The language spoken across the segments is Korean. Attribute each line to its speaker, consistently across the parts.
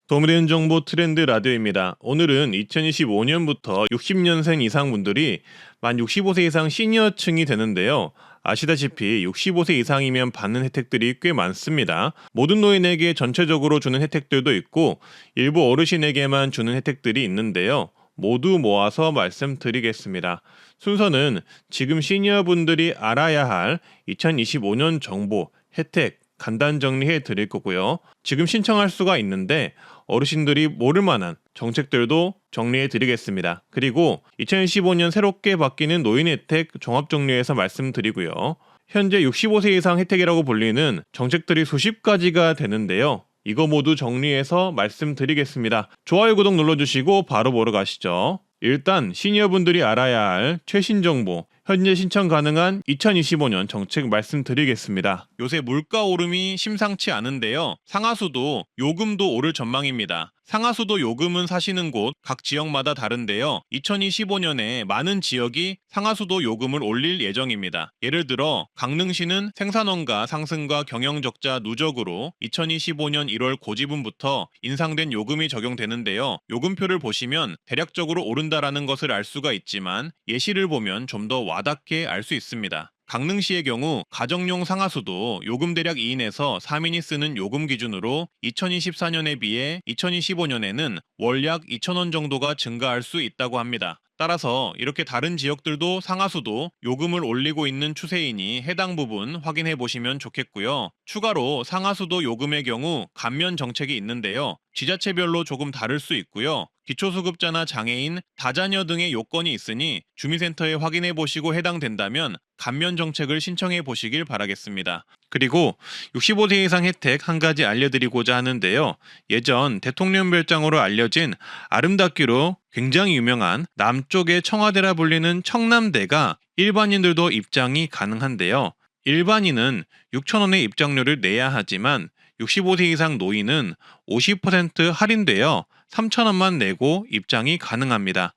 Speaker 1: 도움이 되는 정보 트렌드 라디오입니다. 오늘은 2025년부터 60년생 이상 분들이 만 65세 이상 시니어층이 되는데요. 아시다시피 65세 이상이면 받는 혜택들이 꽤 많습니다. 모든 노인에게 전체적으로 주는 혜택들도 있고 일부 어르신에게만 주는 혜택들이 있는데요. 모두 모아서 말씀드리겠습니다. 순서는 지금 시니어분들이 알아야 할 2025년 정보, 혜택, 간단 정리해 드릴 거고요. 지금 신청할 수가 있는데 어르신들이 모를 만한 정책들도 정리해 드리겠습니다. 그리고 2015년 새롭게 바뀌는 노인 혜택 종합 정리해서 말씀드리고요. 현재 65세 이상 혜택이라고 불리는 정책들이 수십 가지가 되는데요. 이거 모두 정리해서 말씀드리겠습니다. 좋아요, 구독 눌러주시고 바로 보러 가시죠. 일단 시니어분들이 알아야 할 최신 정보, 현재 신청 가능한 2025년 정책 말씀드리겠습니다. 요새 물가 오름이 심상치 않은데요. 상하수도, 요금도 오를 전망입니다. 상하수도 요금은 사시는 곳 각 지역마다 다른데요. 2025년에 많은 지역이 상하수도 요금을 올릴 예정입니다. 예를 들어 강릉시는 생산원가 상승과 경영적자 누적으로 2025년 1월 고지분부터 인상된 요금이 적용되는데요. 요금표를 보시면 대략적으로 오른다라는 것을 알 수가 있지만 예시를 보면 좀 더 와닿게 알 수 있습니다. 강릉시의 경우 가정용 상하수도 요금 대략 2인에서 3인이 쓰는 요금 기준으로 2024년에 비해 2025년에는 월 약 2,000원 정도가 증가할 수 있다고 합니다. 따라서 이렇게 다른 지역들도 상하수도 요금을 올리고 있는 추세이니 해당 부분 확인해 보시면 좋겠고요. 추가로 상하수도 요금의 경우 감면 정책이 있는데요. 지자체별로 조금 다를 수 있고요. 기초수급자나 장애인, 다자녀 등의 요건이 있으니 주민센터에 확인해 보시고 해당된다면 감면 정책을 신청해 보시길 바라겠습니다. 그리고 65세 이상 혜택 한 가지 알려드리고자 하는데요. 예전 대통령별장으로 알려진 아름답기로 굉장히 유명한 남쪽의 청와대라 불리는 청남대가 일반인들도 입장이 가능한데요. 일반인은 6,000원의 입장료를 내야 하지만 65세 이상 노인은 50% 할인되어 3,000원만 내고 입장이 가능합니다.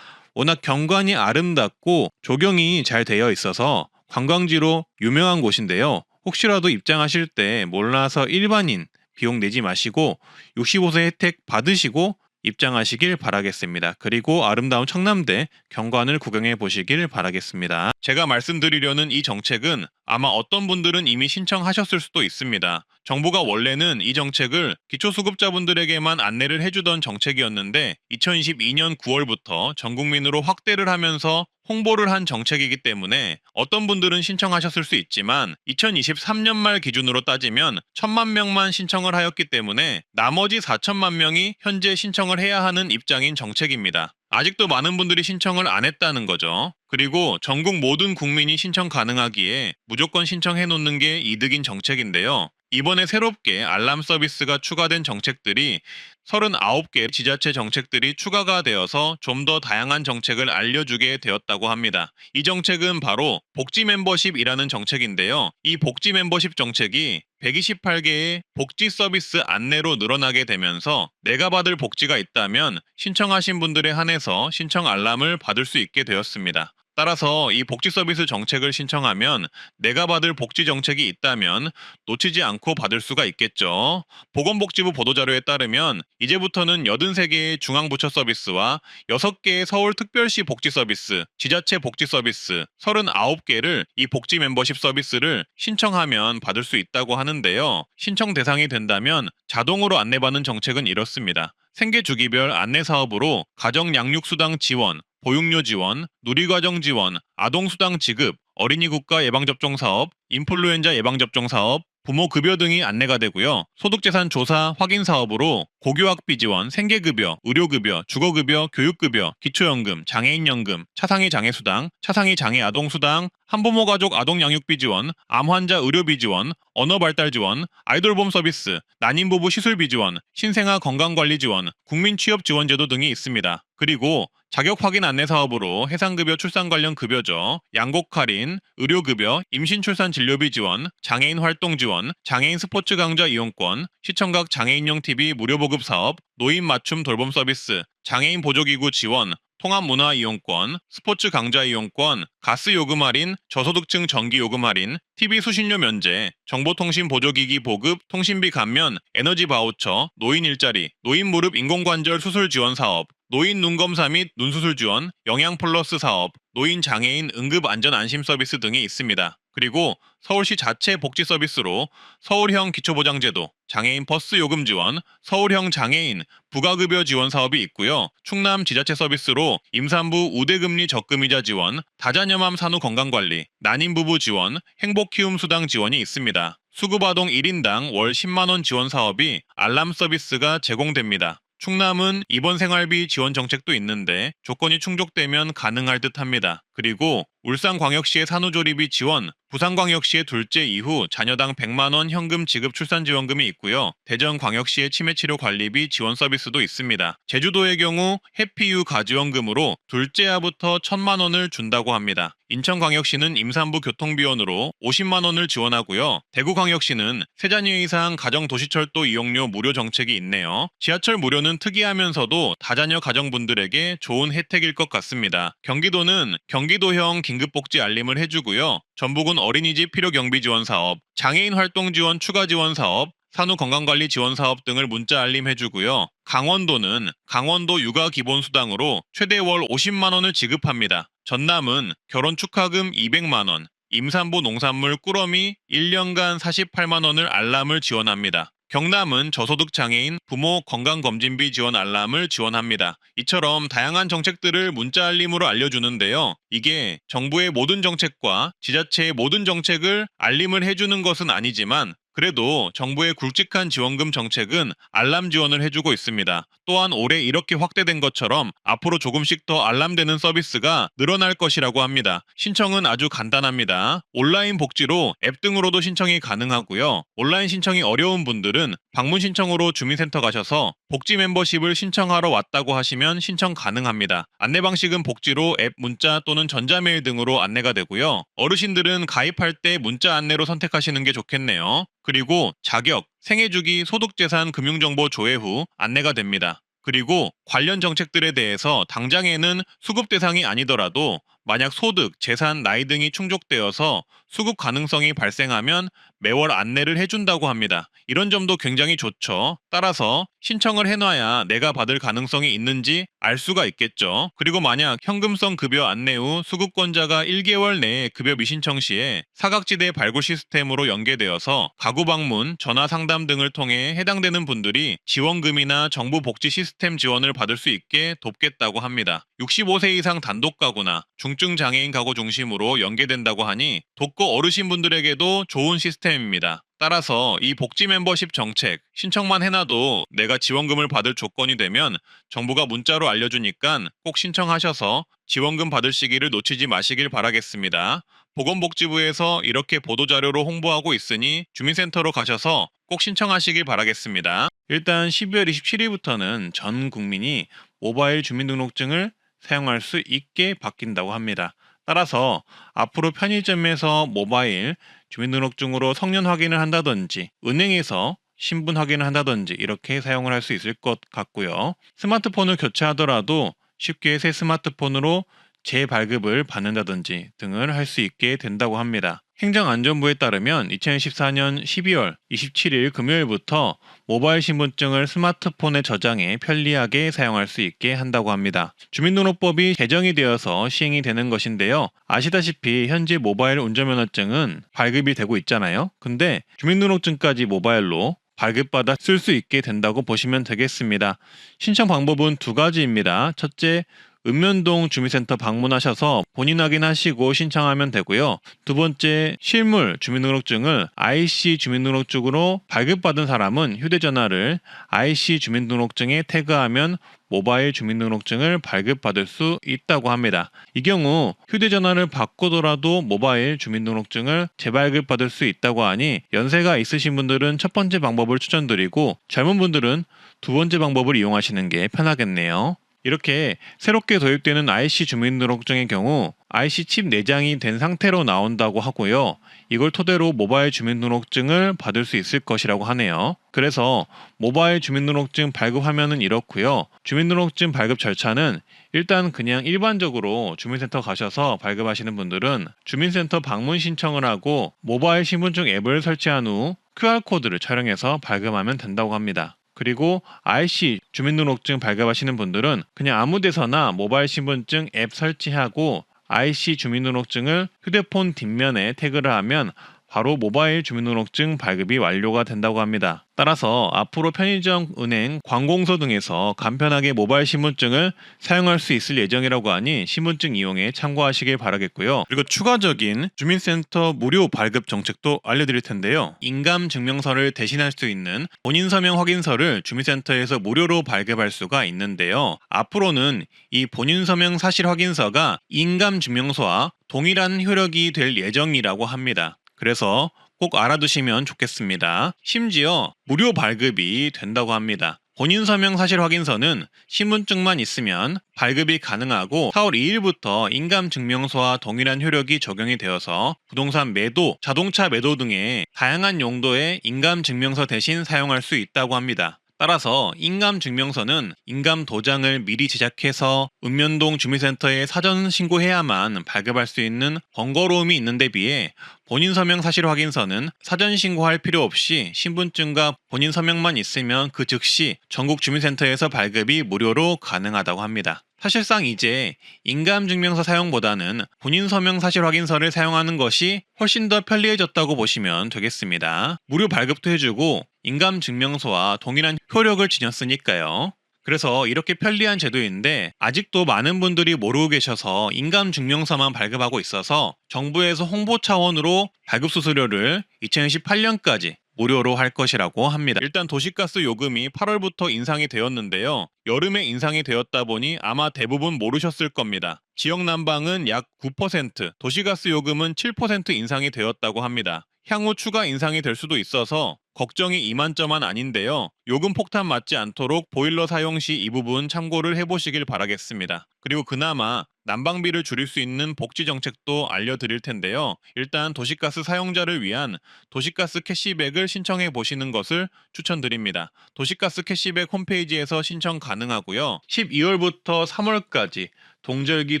Speaker 1: 워낙 경관이 아름답고 조경이 잘 되어 있어서 관광지로 유명한 곳인데요. 혹시라도 입장하실 때 몰라서 일반인 비용 내지 마시고 65세 혜택 받으시고 입장하시길 바라겠습니다. 그리고 아름다운 청남대 경관을 구경해 보시길 바라겠습니다. 제가 말씀드리려는 이 정책은 아마 어떤 분들은 이미 신청하셨을 수도 있습니다. 정부가 원래는 이 정책을 기초수급자분들에게만 안내를 해주던 정책이었는데 2022년 9월부터 전 국민으로 확대를 하면서 홍보를 한 정책이기 때문에 어떤 분들은 신청하셨을 수 있지만 2023년 말 기준으로 따지면 1,000만 명만 신청을 하였기 때문에 나머지 4천만 명이 현재 신청을 해야 하는 입장인 정책입니다. 아직도 많은 분들이 신청을 안 했다는 거죠. 그리고 전국 모든 국민이 신청 가능하기에 무조건 신청해 놓는 게 이득인 정책인데요. 이번에 새롭게 알람 서비스가 추가된 정책들이 39개 지자체 정책들이 추가가 되어서 좀 더 다양한 정책을 알려주게 되었다고 합니다. 이 정책은 바로 복지 멤버십이라는 정책인데요. 이 복지 멤버십 정책이 128개의 복지 서비스 안내로 늘어나게 되면서 내가 받을 복지가 있다면 신청하신 분들에 한해서 신청 알람을 받을 수 있게 되었습니다. 따라서 이 복지 서비스 정책을 신청하면 내가 받을 복지 정책이 있다면 놓치지 않고 받을 수가 있겠죠. 보건복지부 보도자료에 따르면 이제부터는 83개의 중앙부처 서비스와 6개의 서울특별시 복지 서비스, 지자체 복지 서비스, 39개를 이 복지 멤버십 서비스를 신청하면 받을 수 있다고 하는데요. 신청 대상이 된다면 자동으로 안내받는 정책은 이렇습니다. 생계주기별 안내사업으로 가정양육수당 지원, 보육료 지원, 누리과정 지원, 아동수당 지급, 어린이 국가 예방접종 사업, 인플루엔자 예방접종 사업, 부모급여 등이 안내가 되고요. 소득재산 조사 확인 사업으로 고교학비 지원, 생계급여, 의료급여, 주거급여, 교육급여, 기초연금, 장애인연금, 차상위 장애수당, 차상위 장애 아동수당, 한부모 가족 아동양육비 지원, 암환자 의료비 지원, 언어발달 지원, 아이돌봄 서비스, 난임부부 시술비 지원, 신생아 건강관리 지원, 국민취업지원제도 등이 있습니다. 그리고 자격 확인 안내 사업으로 해상급여 출산 관련 급여죠, 양곡 할인, 의료급여, 임신출산 진료비 지원, 장애인 활동 지원, 장애인 스포츠 강좌 이용권, 시청각 장애인용 TV 무료 보급 사업, 노인 맞춤 돌봄 서비스, 장애인 보조기구 지원, 통합문화이용권, 스포츠 강좌 이용권, 가스 요금 할인, 저소득층 전기 요금 할인, TV 수신료 면제, 정보통신 보조기기 보급, 통신비 감면, 에너지 바우처, 노인 일자리, 노인 무릎 인공관절 수술 지원 사업, 노인 눈검사 및 눈수술 지원, 영양 플러스 사업, 노인 장애인 응급 안전 안심 서비스 등이 있습니다. 그리고 서울시 자체 복지 서비스로 서울형 기초보장제도, 장애인 버스 요금 지원, 서울형 장애인 부가급여 지원 사업이 있고요. 충남 지자체 서비스로 임산부 우대금리 적금이자 지원, 다자녀맘 산후 건강관리, 난임부부 지원, 행복키움 수당 지원이 있습니다. 수급아동 1인당 월 10만원 지원 사업이 알람 서비스가 제공됩니다. 충남은 입원 생활비 지원 정책도 있는데 조건이 충족되면 가능할 듯 합니다. 그리고 울산광역시의 산후조리비 지원, 부산광역시의 둘째 이후 자녀당 100만원 현금 지급 출산지원금이 있고요. 대전광역시의 치매치료관리비 지원 서비스도 있습니다. 제주도의 경우 해피유 가지원금으로 둘째아부터 1,000만원을 준다고 합니다. 인천광역시는 임산부 교통비원으로 50만원을 지원하고요. 대구광역시는 세자녀 이상 가정도시철도 이용료 무료 정책이 있네요. 지하철 무료는 특이하면서도 다자녀 가정분들에게 좋은 혜택일 것 같습니다. 경기도는 경기도형 긴급복지 알림을 해주고요. 전북은 어린이집 필요경비 지원 사업, 장애인 활동 지원 추가 지원 사업, 산후건강관리 지원 사업 등을 문자 알림해주고요. 강원도는 강원도 육아기본수당으로 최대 월 50만원을 지급합니다. 전남은 결혼축하금 200만원, 임산부 농산물 꾸러미 1년간 48만원을 알람을 지원합니다. 경남은 저소득 장애인 부모 건강검진비 지원 알람을 지원합니다. 이처럼 다양한 정책들을 문자 알림으로 알려주는데요. 이게 정부의 모든 정책과 지자체의 모든 정책을 알림을 해주는 것은 아니지만 그래도 정부의 굵직한 지원금 정책은 알람 지원을 해주고 있습니다. 또한 올해 이렇게 확대된 것처럼 앞으로 조금씩 더 알람되는 서비스가 늘어날 것이라고 합니다. 신청은 아주 간단합니다. 온라인 복지로 앱 등으로도 신청이 가능하고요. 온라인 신청이 어려운 분들은 방문 신청으로 주민센터 가셔서 복지 멤버십을 신청하러 왔다고 하시면 신청 가능합니다. 안내 방식은 복지로 앱 문자 또는 전자메일 등으로 안내가 되고요. 어르신들은 가입할 때 문자 안내로 선택하시는 게 좋겠네요. 그리고 자격, 생애주기, 소득재산, 금융정보 조회 후 안내가 됩니다. 그리고 관련 정책들에 대해서 당장에는 수급 대상이 아니더라도 만약 소득, 재산, 나이 등이 충족되어서 수급 가능성이 발생하면 매월 안내를 해준다고 합니다. 이런 점도 굉장히 좋죠. 따라서 신청을 해놔야 내가 받을 가능성이 있는지 알 수가 있겠죠. 그리고 만약 현금성 급여 안내 후 수급권자가 1개월 내에 급여 미신청 시에 사각지대 발굴 시스템으로 연계되어서 가구 방문, 전화 상담 등을 통해 해당되는 분들이 지원금이나 정부 복지 시스템 지원을 받을 수 있게 돕겠다고 합니다. 65세 이상 단독 가구나 중증 장애인 가구 중심으로 연계된다고 하니 독거 어르신분들에게도 좋은 시스템입니다. 따라서 이 복지 멤버십 정책 신청만 해놔도 내가 지원금을 받을 조건이 되면 정부가 문자로 알려주니까 꼭 신청하셔서 지원금 받을 시기를 놓치지 마시길 바라겠습니다. 보건복지부에서 이렇게 보도자료로 홍보하고 있으니 주민센터로 가셔서 꼭 신청하시길 바라겠습니다. 일단 12월 27일부터는 전 국민이 모바일 주민등록증을 사용할 수 있게 바뀐다고 합니다. 따라서 앞으로 편의점에서 모바일 주민등록증으로 성년 확인을 한다든지 은행에서 신분 확인을 한다든지 이렇게 사용을 할 수 있을 것 같고요. 스마트폰을 교체하더라도 쉽게 새 스마트폰으로 재발급을 받는다든지 등을 할 수 있게 된다고 합니다. 행정안전부에 따르면 2014년 12월 27일 금요일부터 모바일 신분증을 스마트폰에 저장해 편리하게 사용할 수 있게 한다고 합니다. 주민등록법이 개정이 되어서 시행이 되는 것인데요. 아시다시피 현재 모바일 운전면허증은 발급이 되고 있잖아요. 근데 주민등록증까지 모바일로 발급받아 쓸 수 있게 된다고 보시면 되겠습니다. 신청 방법은 두 가지입니다. 첫째, 읍면동 주민센터 방문하셔서 본인 확인하시고 신청하면 되고요. 두 번째, 실물 주민등록증을 IC 주민등록증으로 발급받은 사람은 휴대전화를 IC 주민등록증에 태그하면 모바일 주민등록증을 발급받을 수 있다고 합니다. 이 경우 휴대전화를 바꾸더라도 모바일 주민등록증을 재발급받을 수 있다고 하니 연세가 있으신 분들은 첫 번째 방법을 추천드리고 젊은 분들은 두 번째 방법을 이용하시는 게 편하겠네요. 이렇게 새롭게 도입되는 IC 주민등록증의 경우 IC 칩 내장이 된 상태로 나온다고 하고요. 이걸 토대로 모바일 주민등록증을 받을 수 있을 것이라고 하네요. 그래서 모바일 주민등록증 발급 화면은 이렇고요. 주민등록증 발급 절차는 일단 그냥 일반적으로 주민센터 가셔서 발급하시는 분들은 주민센터 방문 신청을 하고 모바일 신분증 앱을 설치한 후 QR코드를 촬영해서 발급하면 된다고 합니다. 그리고 IC 주민등록증 발급하시는 분들은 그냥 아무 데서나 모바일 신분증 앱 설치하고 IC 주민등록증을 휴대폰 뒷면에 태그를 하면 바로 모바일 주민등록증 발급이 완료가 된다고 합니다. 따라서 앞으로 편의점, 은행, 관공서 등에서 간편하게 모바일 신분증을 사용할 수 있을 예정이라고 하니 신분증 이용에 참고하시길 바라겠고요. 그리고 추가적인 주민센터 무료 발급 정책도 알려드릴 텐데요. 인감증명서를 대신할 수 있는 본인 서명 확인서를 주민센터에서 무료로 발급할 수가 있는데요. 앞으로는 이 본인 서명 사실 확인서가 인감증명서와 동일한 효력이 될 예정이라고 합니다. 그래서 꼭 알아두시면 좋겠습니다. 심지어 무료 발급이 된다고 합니다. 본인 서명 사실 확인서는 신분증만 있으면 발급이 가능하고 4월 2일부터 인감증명서와 동일한 효력이 적용이 되어서 부동산 매도, 자동차 매도 등의 다양한 용도의 인감증명서 대신 사용할 수 있다고 합니다. 따라서 인감증명서는 인감도장을 미리 제작해서 읍면동 주민센터에 사전 신고해야만 발급할 수 있는 번거로움이 있는 데 비해 본인 서명 사실 확인서는 사전 신고할 필요 없이 신분증과 본인 서명만 있으면 그 즉시 전국 주민센터에서 발급이 무료로 가능하다고 합니다. 사실상 이제 인감증명서 사용보다는 본인 서명 사실 확인서를 사용하는 것이 훨씬 더 편리해졌다고 보시면 되겠습니다. 무료 발급도 해주고 인감증명서와 동일한 효력을 지녔으니까요. 그래서 이렇게 편리한 제도인데 아직도 많은 분들이 모르고 계셔서 인감증명서만 발급하고 있어서 정부에서 홍보 차원으로 발급 수수료를 2028년까지 무료로 할 것이라고 합니다. 일단 도시가스 요금이 8월부터 인상이 되었는데요. 여름에 인상이 되었다 보니 아마 대부분 모르셨을 겁니다. 지역 난방은 약 9%, 도시가스 요금은 7% 인상이 되었다고 합니다. 향후 추가 인상이 될 수도 있어서 걱정이 이만저만 아닌데요. 요금 폭탄 맞지 않도록 보일러 사용 시 이 부분 참고를 해보시길 바라겠습니다. 그리고 그나마 난방비를 줄일 수 있는 복지 정책도 알려드릴 텐데요. 일단 도시가스 사용자를 위한 도시가스 캐시백을 신청해 보시는 것을 추천드립니다. 도시가스 캐시백 홈페이지에서 신청 가능하고요. 12월부터 3월까지 동절기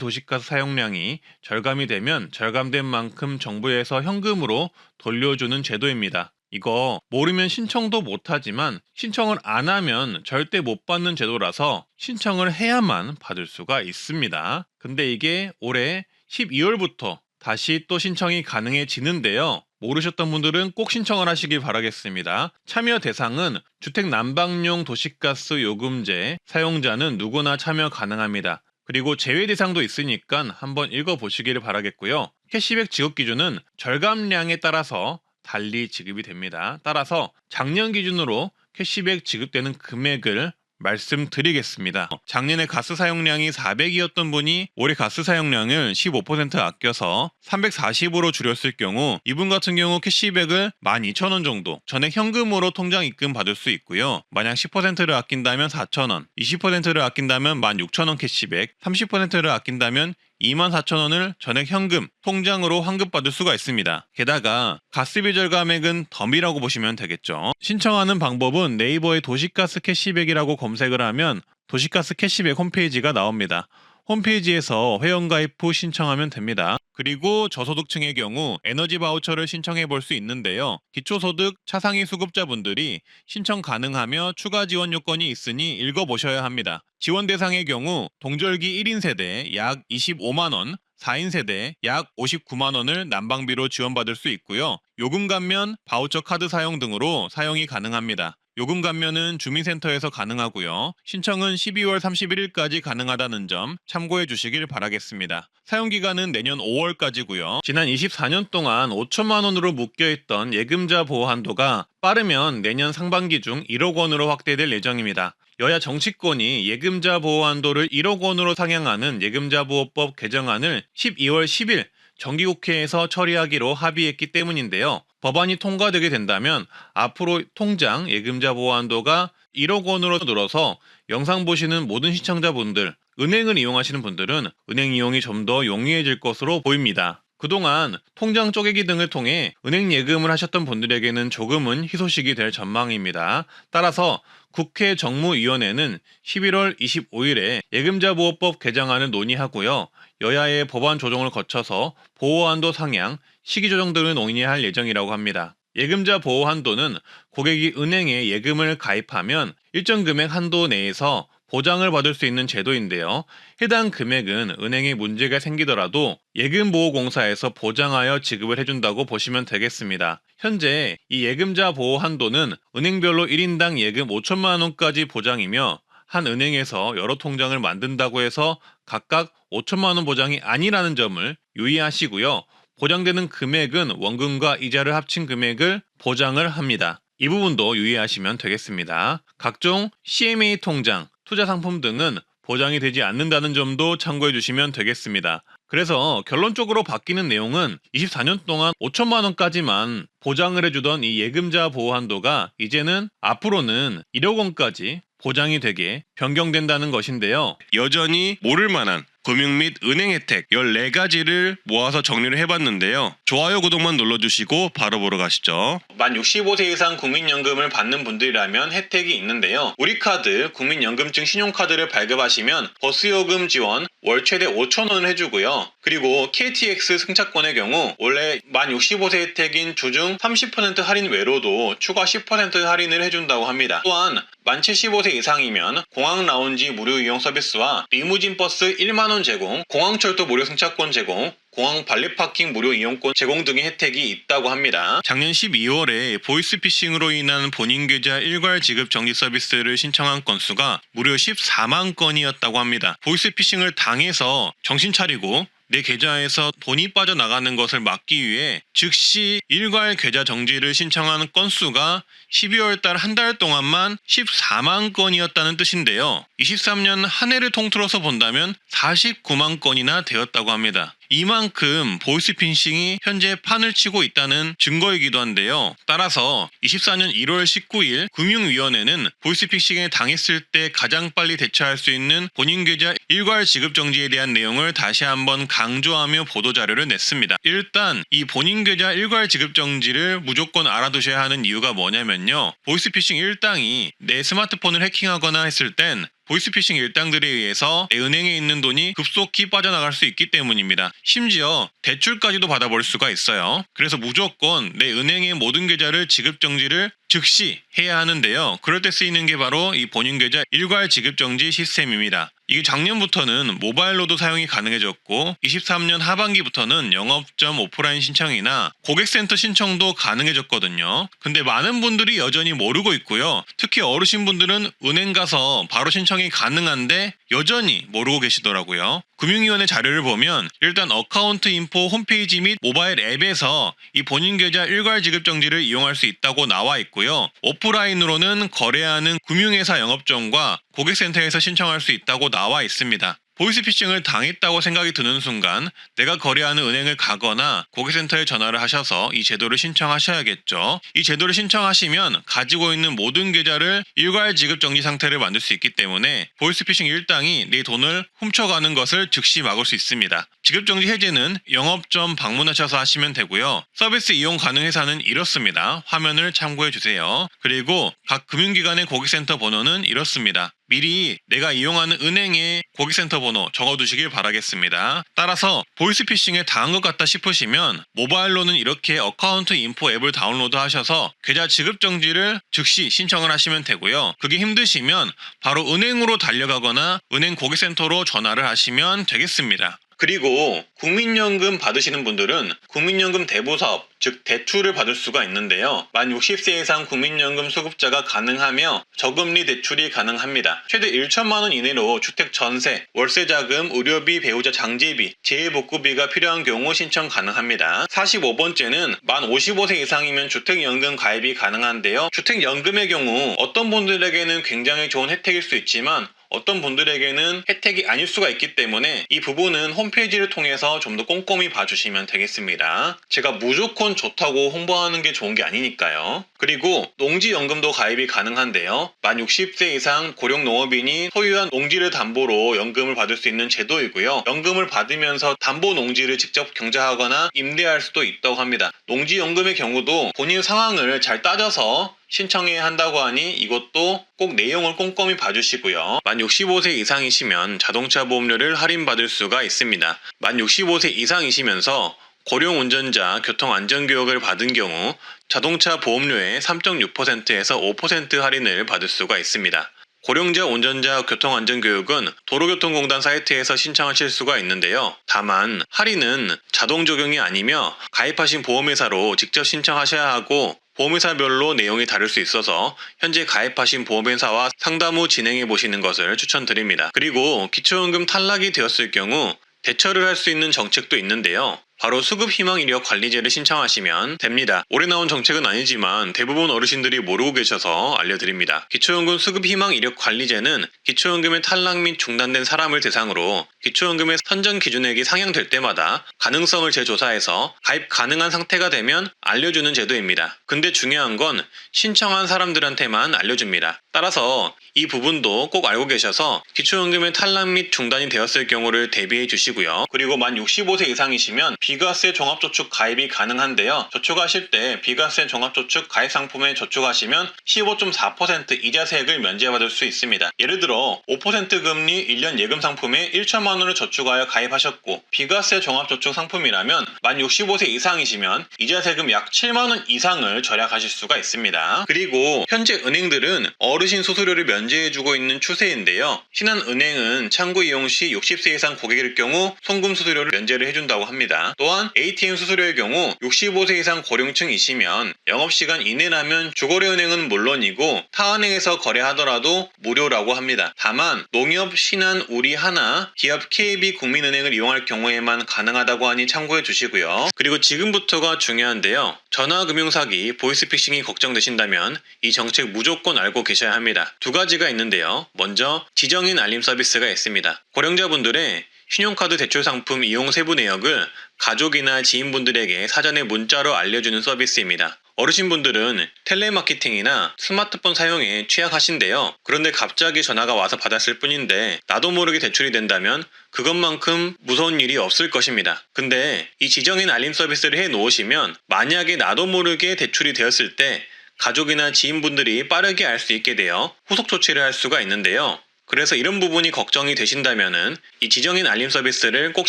Speaker 1: 도시가스 사용량이 절감이 되면 절감된 만큼 정부에서 현금으로 돌려주는 제도입니다. 이거 모르면 신청도 못하지만 신청을 안 하면 절대 못 받는 제도라서 신청을 해야만 받을 수가 있습니다. 근데 이게 올해 12월부터 다시 또 신청이 가능해지는데요. 모르셨던 분들은 꼭 신청을 하시길 바라겠습니다. 참여 대상은 주택 난방용 도시가스 요금제 사용자는 누구나 참여 가능합니다. 그리고 제외 대상도 있으니까 한번 읽어보시기를 바라겠고요. 캐시백 지급 기준은 절감량에 따라서 달리 지급이 됩니다. 따라서 작년 기준으로 캐시백 지급되는 금액을 말씀드리겠습니다. 작년에 가스 사용량이 400이었던 분이 올해 가스 사용량을 15% 아껴서 340으로 줄였을 경우 이분 같은 경우 캐시백을 12,000원 정도 전액 현금으로 통장 입금 받을 수 있고요. 만약 10%를 아낀다면 4,000원, 20%를 아낀다면 16,000원 캐시백, 30%를 아낀다면 24,000원을 전액 현금, 통장으로 환급받을 수가 있습니다. 게다가 가스비 절감액은 덤이라고 보시면 되겠죠. 신청하는 방법은 네이버에 도시가스 캐시백이라고 검색을 하면 도시가스 캐시백 홈페이지가 나옵니다. 홈페이지에서 회원가입 후 신청하면 됩니다. 그리고 저소득층의 경우 에너지 바우처를 신청해 볼 수 있는데요. 기초소득 차상위 수급자분들이 신청 가능하며 추가 지원 요건이 있으니 읽어보셔야 합니다. 지원 대상의 경우 동절기 1인 세대 약 25만원, 4인 세대 약 59만원을 난방비로 지원받을 수 있고요. 요금 감면, 바우처 카드 사용 등으로 사용이 가능합니다. 요금 감면은 주민센터에서 가능하고요. 신청은 12월 31일까지 가능하다는 점 참고해 주시길 바라겠습니다. 사용기간은 내년 5월까지고요. 지난 24년 동안 5천만 원으로 묶여있던 예금자 보호 한도가 빠르면 내년 상반기 중 1억 원으로 확대될 예정입니다. 여야 정치권이 예금자 보호 한도를 1억 원으로 상향하는 예금자 보호법 개정안을 12월 10일 정기국회에서 처리하기로 합의했기 때문인데요. 법안이 통과되게 된다면 앞으로 통장 예금자 보호한도가 1억 원으로 늘어서 영상 보시는 모든 시청자분들, 은행을 이용하시는 분들은 은행 이용이 좀 더 용이해질 것으로 보입니다. 그동안 통장 쪼개기 등을 통해 은행 예금을 하셨던 분들에게는 조금은 희소식이 될 전망입니다. 따라서 국회 정무위원회는 11월 25일에 예금자 보호법 개정안을 논의하고요. 여야의 법안 조정을 거쳐서 보호한도 상향, 시기 조정 등을 논의할 예정이라고 합니다. 예금자 보호한도는 고객이 은행에 예금을 가입하면 일정 금액 한도 내에서 보장을 받을 수 있는 제도인데요. 해당 금액은 은행에 문제가 생기더라도 예금보호공사에서 보장하여 지급을 해준다고 보시면 되겠습니다. 현재 이 예금자 보호 한도는 은행별로 1인당 예금 5천만 원까지 보장이며 한 은행에서 여러 통장을 만든다고 해서 각각 5천만 원 보장이 아니라는 점을 유의하시고요. 보장되는 금액은 원금과 이자를 합친 금액을 보장을 합니다. 이 부분도 유의하시면 되겠습니다. 각종 CMA 통장, 투자 상품 등은 보장이 되지 않는다는 점도 참고해 주시면 되겠습니다. 그래서 결론적으로 바뀌는 내용은 24년 동안 5천만 원까지만 보장을 해주던 이 예금자 보호 한도가 이제는 앞으로는 1억 원까지 보장이 되게 변경된다는 것인데요. 여전히 모를 만한 금융 및 은행 혜택 14가지를 모아서 정리를 해봤는데요. 좋아요, 구독만 눌러주시고 바로 보러 가시죠. 만 65세 이상 국민연금을 받는 분들이라면 혜택이 있는데요. 우리카드, 국민연금증 신용카드를 발급하시면 버스요금 지원 월 최대 5,000원을 해주고요. 그리고 KTX 승차권의 경우 원래 만 65세 혜택인 주중 30% 할인 외로도 추가 10% 할인을 해준다고 합니다. 또한 만 75세 이상이면 공항 라운지 무료 이용 서비스와 리무진 버스 1만원 제공, 공항철도 무료 승차권 제공, 공항 발리파킹 무료 이용권 제공 등의 혜택이 있다고 합니다. 작년 12월에 보이스피싱으로 인한 본인 계좌 일괄 지급 정지 서비스를 신청한 건수가 무려 14만 건이었다고 합니다. 보이스피싱을 당해서 정신 차리고 내 계좌에서 돈이 빠져나가는 것을 막기 위해 즉시 일괄 계좌 정지를 신청하는 건수가 12월 달 한 달 동안만 14만 건이었다는 뜻인데요. 23년 한 해를 통틀어서 본다면 49만 건이나 되었다고 합니다. 이만큼 보이스피싱이 현재 판을 치고 있다는 증거이기도 한데요. 따라서 24년 1월 19일 금융위원회는 보이스피싱에 당했을 때 가장 빨리 대처할 수 있는 본인 계좌 일괄 지급 정지에 대한 내용을 다시 한번 강조하며 보도자료를 냈습니다. 일단 이 본인 계좌 일괄 지급 정지를 무조건 알아두셔야 하는 이유가 뭐냐면요. 보이스피싱 일당이 내 스마트폰을 해킹하거나 했을 땐 보이스피싱 일당들에 의해서 내 은행에 있는 돈이 급속히 빠져나갈 수 있기 때문입니다. 심지어 대출까지도 받아볼 수가 있어요. 그래서 무조건 내 은행의 모든 계좌를 지급 정지를 즉시 해야 하는데요. 그럴 때 쓰이는 게 바로 이 본인 계좌 일괄 지급 정지 시스템입니다. 이게 작년부터는 모바일로도 사용이 가능해졌고 23년 하반기부터는 영업점 오프라인 신청이나 고객센터 신청도 가능해졌거든요. 근데 많은 분들이 여전히 모르고 있고요. 특히 어르신분들은 은행 가서 바로 신청이 가능한데 여전히 모르고 계시더라고요. 금융위원회 자료를 보면 일단 어카운트 인포 홈페이지 및 모바일 앱에서 이 본인 계좌 일괄 지급 정지를 이용할 수 있다고 나와 있고요. 오프라인으로는 거래하는 금융회사 영업점과 고객센터에서 신청할 수 있다고 나와 있습니다. 보이스피싱을 당했다고 생각이 드는 순간 내가 거래하는 은행을 가거나 고객센터에 전화를 하셔서 이 제도를 신청하셔야겠죠. 이 제도를 신청하시면 가지고 있는 모든 계좌를 일괄 지급 정지 상태를 만들 수 있기 때문에 보이스피싱 일당이 내 돈을 훔쳐가는 것을 즉시 막을 수 있습니다. 지급 정지 해제는 영업점 방문하셔서 하시면 되고요. 서비스 이용 가능 회사는 이렇습니다. 화면을 참고해 주세요. 그리고 각 금융기관의 고객센터 번호는 이렇습니다. 미리 내가 이용하는 은행의 고객센터 번호 적어두시길 바라겠습니다. 따라서 보이스피싱에 당한 것 같다 싶으시면 모바일로는 이렇게 어카운트 인포 앱을 다운로드 하셔서 계좌 지급 정지를 즉시 신청을 하시면 되고요. 그게 힘드시면 바로 은행으로 달려가거나 은행 고객센터로 전화를 하시면 되겠습니다. 그리고 국민연금 받으시는 분들은 국민연금 대부사업, 즉 대출을 받을 수가 있는데요. 만 60세 이상 국민연금 수급자가 가능하며 저금리 대출이 가능합니다. 최대 1천만 원 이내로 주택 전세, 월세자금, 의료비, 배우자 장제비, 재해복구비가 필요한 경우 신청 가능합니다. 45번째는 만 55세 이상이면 주택연금 가입이 가능한데요. 주택연금의 경우 어떤 분들에게는 굉장히 좋은 혜택일 수 있지만 어떤 분들에게는 혜택이 아닐 수가 있기 때문에 이 부분은 홈페이지를 통해서 좀 더 꼼꼼히 봐주시면 되겠습니다. 제가 무조건 좋다고 홍보하는 게 좋은 게 아니니까요. 그리고 농지연금도 가입이 가능한데요. 만 60세 이상 고령농업인이 소유한 농지를 담보로 연금을 받을 수 있는 제도이고요. 연금을 받으면서 담보 농지를 직접 경자하거나 임대할 수도 있다고 합니다. 농지연금의 경우도 본인 상황을 잘 따져서 신청해야 한다고 하니 이것도 꼭 내용을 꼼꼼히 봐주시고요. 만 65세 이상이시면 자동차 보험료를 할인받을 수가 있습니다. 만 65세 이상이시면서 고령 운전자 교통안전교육을 받은 경우 자동차 보험료의 3.6%에서 5% 할인을 받을 수가 있습니다. 고령자 운전자 교통안전교육은 도로교통공단 사이트에서 신청하실 수가 있는데요. 다만 할인은 자동 적용이 아니며 가입하신 보험회사로 직접 신청하셔야 하고 보험회사별로 내용이 다를 수 있어서 현재 가입하신 보험회사와 상담 후 진행해 보시는 것을 추천드립니다. 그리고 기초연금 탈락이 되었을 경우 대처를 할 수 있는 정책도 있는데요. 바로 수급희망이력관리제를 신청하시면 됩니다. 올해 나온 정책은 아니지만 대부분 어르신들이 모르고 계셔서 알려드립니다. 기초연금 수급희망이력관리제는 기초연금의 탈락 및 중단된 사람을 대상으로 기초연금의 선정 기준액이 상향될 때마다 가능성을 재조사해서 가입 가능한 상태가 되면 알려주는 제도입니다. 근데 중요한 건 신청한 사람들한테만 알려줍니다. 따라서 이 부분도 꼭 알고 계셔서 기초연금의 탈락 및 중단이 되었을 경우를 대비해 주시고요. 그리고 만 65세 이상이시면 비과세 종합저축 가입이 가능한데요. 저축하실 때 비과세 종합저축 가입 상품에 저축하시면 15.4% 이자세액을 면제받을 수 있습니다. 예를 들어 5% 금리 1년 예금 상품에 1천만 원을 저축하여 가입하셨고 비과세 종합저축 상품이라면 만 65세 이상이시면 이자세금 약 7만 원 이상을 절약하실 수가 있습니다. 그리고 현재 은행들은 어르신 수수료를 면제해주고 있는 추세인데요. 신한은행은 창구 이용 시 60세 이상 고객일 경우 송금 수수료를 면제를 해준다고 합니다. 또한 ATM 수수료의 경우 65세 이상 고령층이시면 영업시간 이내라면 주거래은행은 물론이고 타은행에서 거래하더라도 무료라고 합니다. 다만 농협, 신한, 우리하나, 기업 KB 국민은행을 이용할 경우에만 가능하다고 하니 참고해 주시고요. 그리고 지금부터가 중요한데요. 전화금융사기, 보이스피싱이 걱정되신다면 이 정책 무조건 알고 계셔야 합니다. 두 가지가 있는데요. 먼저 지정인 알림 서비스가 있습니다. 고령자분들의 신용카드 대출 상품 이용 세부 내역을 가족이나 지인분들에게 사전에 문자로 알려주는 서비스입니다. 어르신분들은 텔레마케팅이나 스마트폰 사용에 취약하신데요. 그런데 갑자기 전화가 와서 받았을 뿐인데 나도 모르게 대출이 된다면 그것만큼 무서운 일이 없을 것입니다. 근데 이 지정인 알림 서비스를 해 놓으시면 만약에 나도 모르게 대출이 되었을 때 가족이나 지인분들이 빠르게 알 수 있게 되어 후속 조치를 할 수가 있는데요. 그래서 이런 부분이 걱정이 되신다면은 이 지정인 알림 서비스를 꼭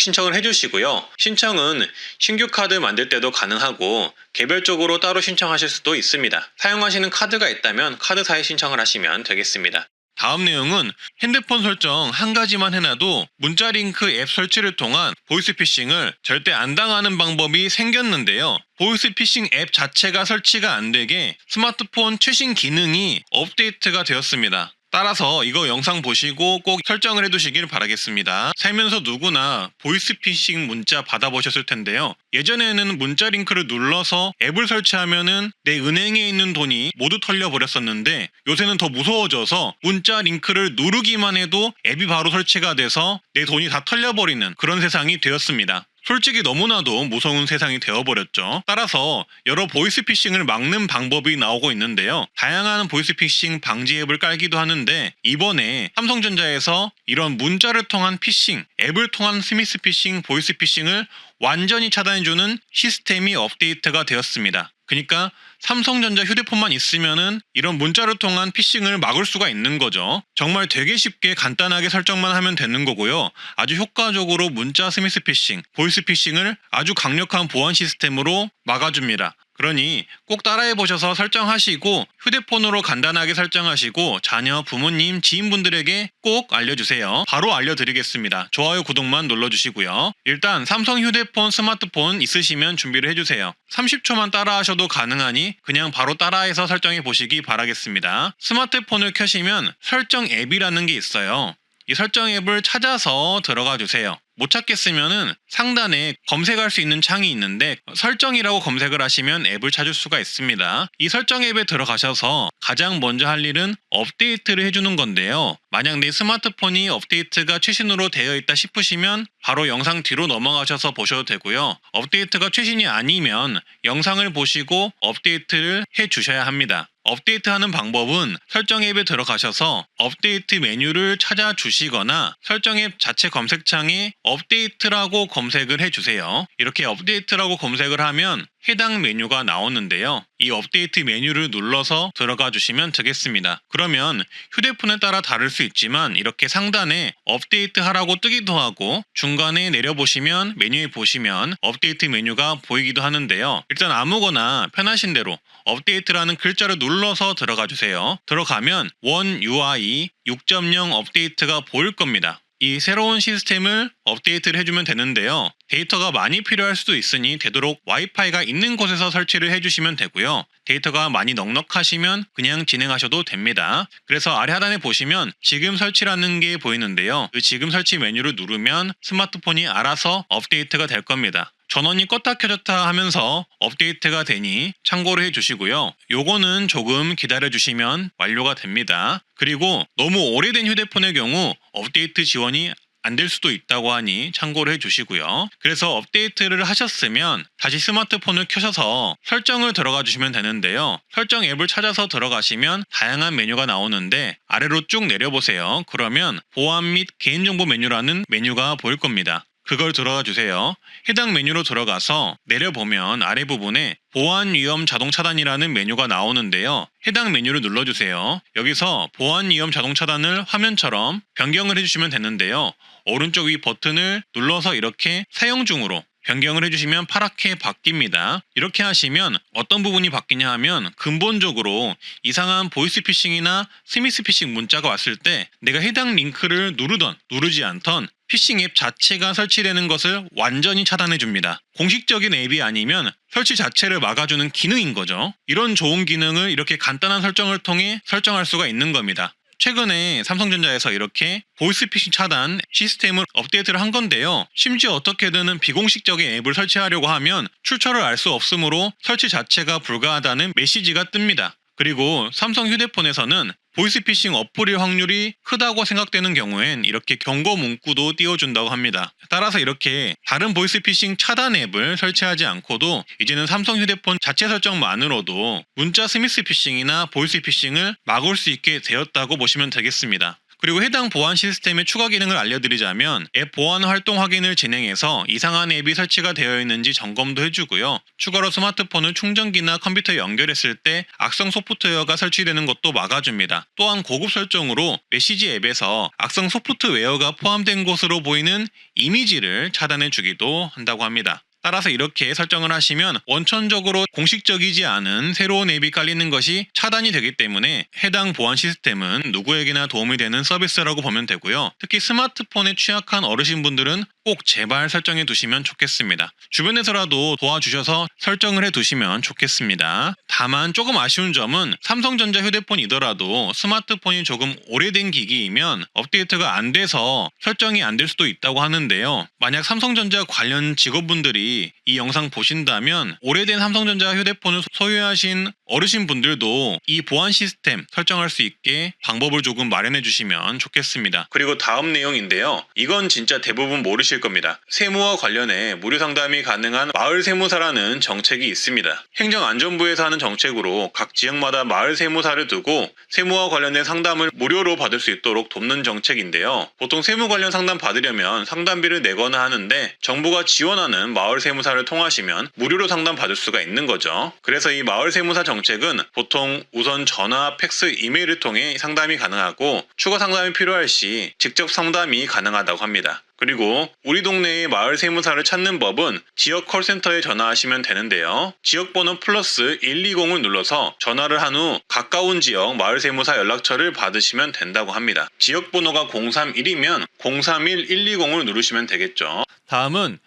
Speaker 1: 신청을 해주시고요. 신청은 신규 카드 만들 때도 가능하고 개별적으로 따로 신청하실 수도 있습니다. 사용하시는 카드가 있다면 카드사에 신청을 하시면 되겠습니다. 다음 내용은 핸드폰 설정 한 가지만 해놔도 문자 링크 앱 설치를 통한 보이스피싱을 절대 안 당하는 방법이 생겼는데요. 보이스피싱 앱 자체가 설치가 안 되게 스마트폰 최신 기능이 업데이트가 되었습니다. 따라서 이거 영상 보시고 꼭 설정을 해두시길 바라겠습니다. 살면서 누구나 보이스피싱 문자 받아보셨을 텐데요. 예전에는 문자 링크를 눌러서 앱을 설치하면은 내 은행에 있는 돈이 모두 털려버렸었는데 요새는 더 무서워져서 문자 링크를 누르기만 해도 앱이 바로 설치가 돼서 내 돈이 다 털려버리는 그런 세상이 되었습니다. 솔직히 너무나도 무서운 세상이 되어버렸죠. 따라서 여러 보이스피싱을 막는 방법이 나오고 있는데요. 다양한 보이스피싱 방지 앱을 깔기도 하는데 이번에 삼성전자에서 이런 문자를 통한 피싱, 앱을 통한 스미스피싱, 보이스피싱을 완전히 차단해주는 시스템이 업데이트가 되었습니다. 그러니까 삼성전자 휴대폰만 있으면은 이런 문자를 통한 피싱을 막을 수가 있는 거죠. 정말 되게 쉽게 간단하게 설정만 하면 되는 거고요. 아주 효과적으로 문자 스미스피싱, 보이스피싱을 아주 강력한 보안 시스템으로 막아줍니다. 그러니 꼭 따라해보셔서 설정하시고 휴대폰으로 간단하게 설정하시고 자녀, 부모님, 지인분들에게 꼭 알려주세요. 바로 알려드리겠습니다. 좋아요, 구독만 눌러주시고요. 일단 삼성 휴대폰, 스마트폰 있으시면 준비를 해주세요. 30초만 따라하셔도 가능하니 그냥 바로 따라해서 설정해 보시기 바라겠습니다. 스마트폰을 켜시면 설정 앱이라는 게 있어요. 이 설정 앱을 찾아서 들어가 주세요. 못 찾겠으면은 상단에 검색할 수 있는 창이 있는데 설정이라고 검색을 하시면 앱을 찾을 수가 있습니다. 이 설정 앱에 들어가셔서 가장 먼저 할 일은 업데이트를 해주는 건데요. 만약 내 스마트폰이 업데이트가 최신으로 되어 있다 싶으시면 바로 영상 뒤로 넘어가셔서 보셔도 되고요. 업데이트가 최신이 아니면 영상을 보시고 업데이트를 해 주셔야 합니다. 업데이트하는 방법은 설정 앱에 들어가셔서 업데이트 메뉴를 찾아주시거나 설정 앱 자체 검색창에 업데이트라고 검색을 해주세요. 이렇게 업데이트라고 검색을 하면 해당 메뉴가 나오는데요. 이 업데이트 메뉴를 눌러서 들어가 주시면 되겠습니다. 그러면 휴대폰에 따라 다를 수 있지만 이렇게 상단에 업데이트 하라고 뜨기도 하고 중간에 내려보시면 메뉴에 보시면 업데이트 메뉴가 보이기도 하는데요. 일단 아무거나 편하신 대로 업데이트라는 글자를 눌러서 들어가 주세요. 들어가면 원 UI 6.0 업데이트가 보일 겁니다. 이 새로운 시스템을 업데이트를 해주면 되는데요. 데이터가 많이 필요할 수도 있으니 되도록 와이파이가 있는 곳에서 설치를 해주시면 되고요. 데이터가 많이 넉넉하시면 그냥 진행하셔도 됩니다. 그래서 아래 하단에 보시면 지금 설치라는 게 보이는데요. 그 지금 설치 메뉴를 누르면 스마트폰이 알아서 업데이트가 될 겁니다. 전원이 껐다 켜졌다 하면서 업데이트가 되니 참고를 해주시고요. 요거는 조금 기다려주시면 완료가 됩니다. 그리고 너무 오래된 휴대폰의 경우 업데이트 지원이 안 될 수도 있다고 하니 참고를 해주시고요. 그래서 업데이트를 하셨으면 다시 스마트폰을 켜셔서 설정을 들어가 주시면 되는데요. 설정 앱을 찾아서 들어가시면 다양한 메뉴가 나오는데 아래로 쭉 내려보세요. 그러면 보안 및 개인정보 메뉴라는 메뉴가 보일 겁니다. 그걸 들어가 주세요. 해당 메뉴로 들어가서 내려보면 아래 부분에 보안 위험 자동 차단이라는 메뉴가 나오는데요. 해당 메뉴를 눌러주세요. 여기서 보안 위험 자동 차단을 화면처럼 변경을 해주시면 되는데요. 오른쪽 위 버튼을 눌러서 이렇게 사용 중으로 변경을 해주시면 파랗게 바뀝니다. 이렇게 하시면 어떤 부분이 바뀌냐 하면 근본적으로 이상한 보이스피싱이나 스미스피싱 문자가 왔을 때 내가 해당 링크를 누르던 누르지 않던 피싱 앱 자체가 설치되는 것을 완전히 차단해줍니다. 공식적인 앱이 아니면 설치 자체를 막아주는 기능인 거죠. 이런 좋은 기능을 이렇게 간단한 설정을 통해 설정할 수가 있는 겁니다. 최근에 삼성전자에서 이렇게 보이스피싱 차단 시스템을 업데이트를 한 건데요. 심지어 어떻게든 비공식적인 앱을 설치하려고 하면 출처를 알 수 없으므로 설치 자체가 불가하다는 메시지가 뜹니다. 그리고 삼성 휴대폰에서는 보이스피싱 엎불일 확률이 크다고 생각되는 경우엔 이렇게 경고 문구도 띄워준다고 합니다. 따라서 이렇게 다른 보이스피싱 차단 앱을 설치하지 않고도 이제는 삼성 휴대폰 자체 설정만으로도 문자 스미스피싱이나 보이스피싱을 막을 수 있게 되었다고 보시면 되겠습니다. 그리고 해당 보안 시스템의 추가 기능을 알려드리자면 앱 보안 활동 확인을 진행해서 이상한 앱이 설치가 되어 있는지 점검도 해주고요. 추가로 스마트폰을 충전기나 컴퓨터에 연결했을 때 악성 소프트웨어가 설치되는 것도 막아줍니다. 또한 고급 설정으로 메시지 앱에서 악성 소프트웨어가 포함된 것으로 보이는 이미지를 차단해주기도 한다고 합니다. 따라서 이렇게 설정을 하시면 원천적으로 공식적이지 않은 새로운 앱이 깔리는 것이 차단이 되기 때문에 해당 보안 시스템은 누구에게나 도움이 되는 서비스라고 보면 되고요. 특히 스마트폰에 취약한 어르신분들은 꼭 제발 설정해 두시면 좋겠습니다. 주변에서라도 도와주셔서 설정을 해 두시면 좋겠습니다. 다만 조금 아쉬운 점은 삼성전자 휴대폰이더라도 스마트폰이 조금 오래된 기기이면 업데이트가 안 돼서 설정이 안 될 수도 있다고 하는데요. 만약 삼성전자 관련 직원분들이 이 영상 보신다면 오래된 삼성전자 휴대폰을 소유하신 어르신분들도 이 보안 시스템 설정할 수 있게 방법을 조금 마련해 주시면 좋겠습니다. 그리고 다음 내용인데요. 이건 진짜 대부분 모르실 겁니다. 세무와 관련해 무료 상담이 가능한 마을 세무사라는 정책이 있습니다. 행정안전부에서 하는 정책으로 각 지역마다 마을 세무사를 두고 세무와 관련된 상담을 무료로 받을 수 있도록 돕는 정책인데요. 보통 세무 관련 상담 받으려면 상담비를 내거나 하는데 정부가 지원하는 마을 세무사를 통하시면 무료로 상담 받을 수가 있는 거죠. 그래서 이 마을 세무사 정책은 보통 우선 전화, 팩스, 이메일을 통해 상담이 가능하고 추가 상담이 필요할 시 직접 상담이 가능하다고 합니다. 그리고 우리 동네의 마을 세무사를 찾는 법은 지역 콜센터에 전화하시면 되는데요. 지역번호 플러스 120을 눌러서 전화를 한 후 가까운 지역 마을 세무사 연락처를 받으시면 된다고 합니다. 지역번호가 031이면 031-120을 누르시면 되겠죠. 다음은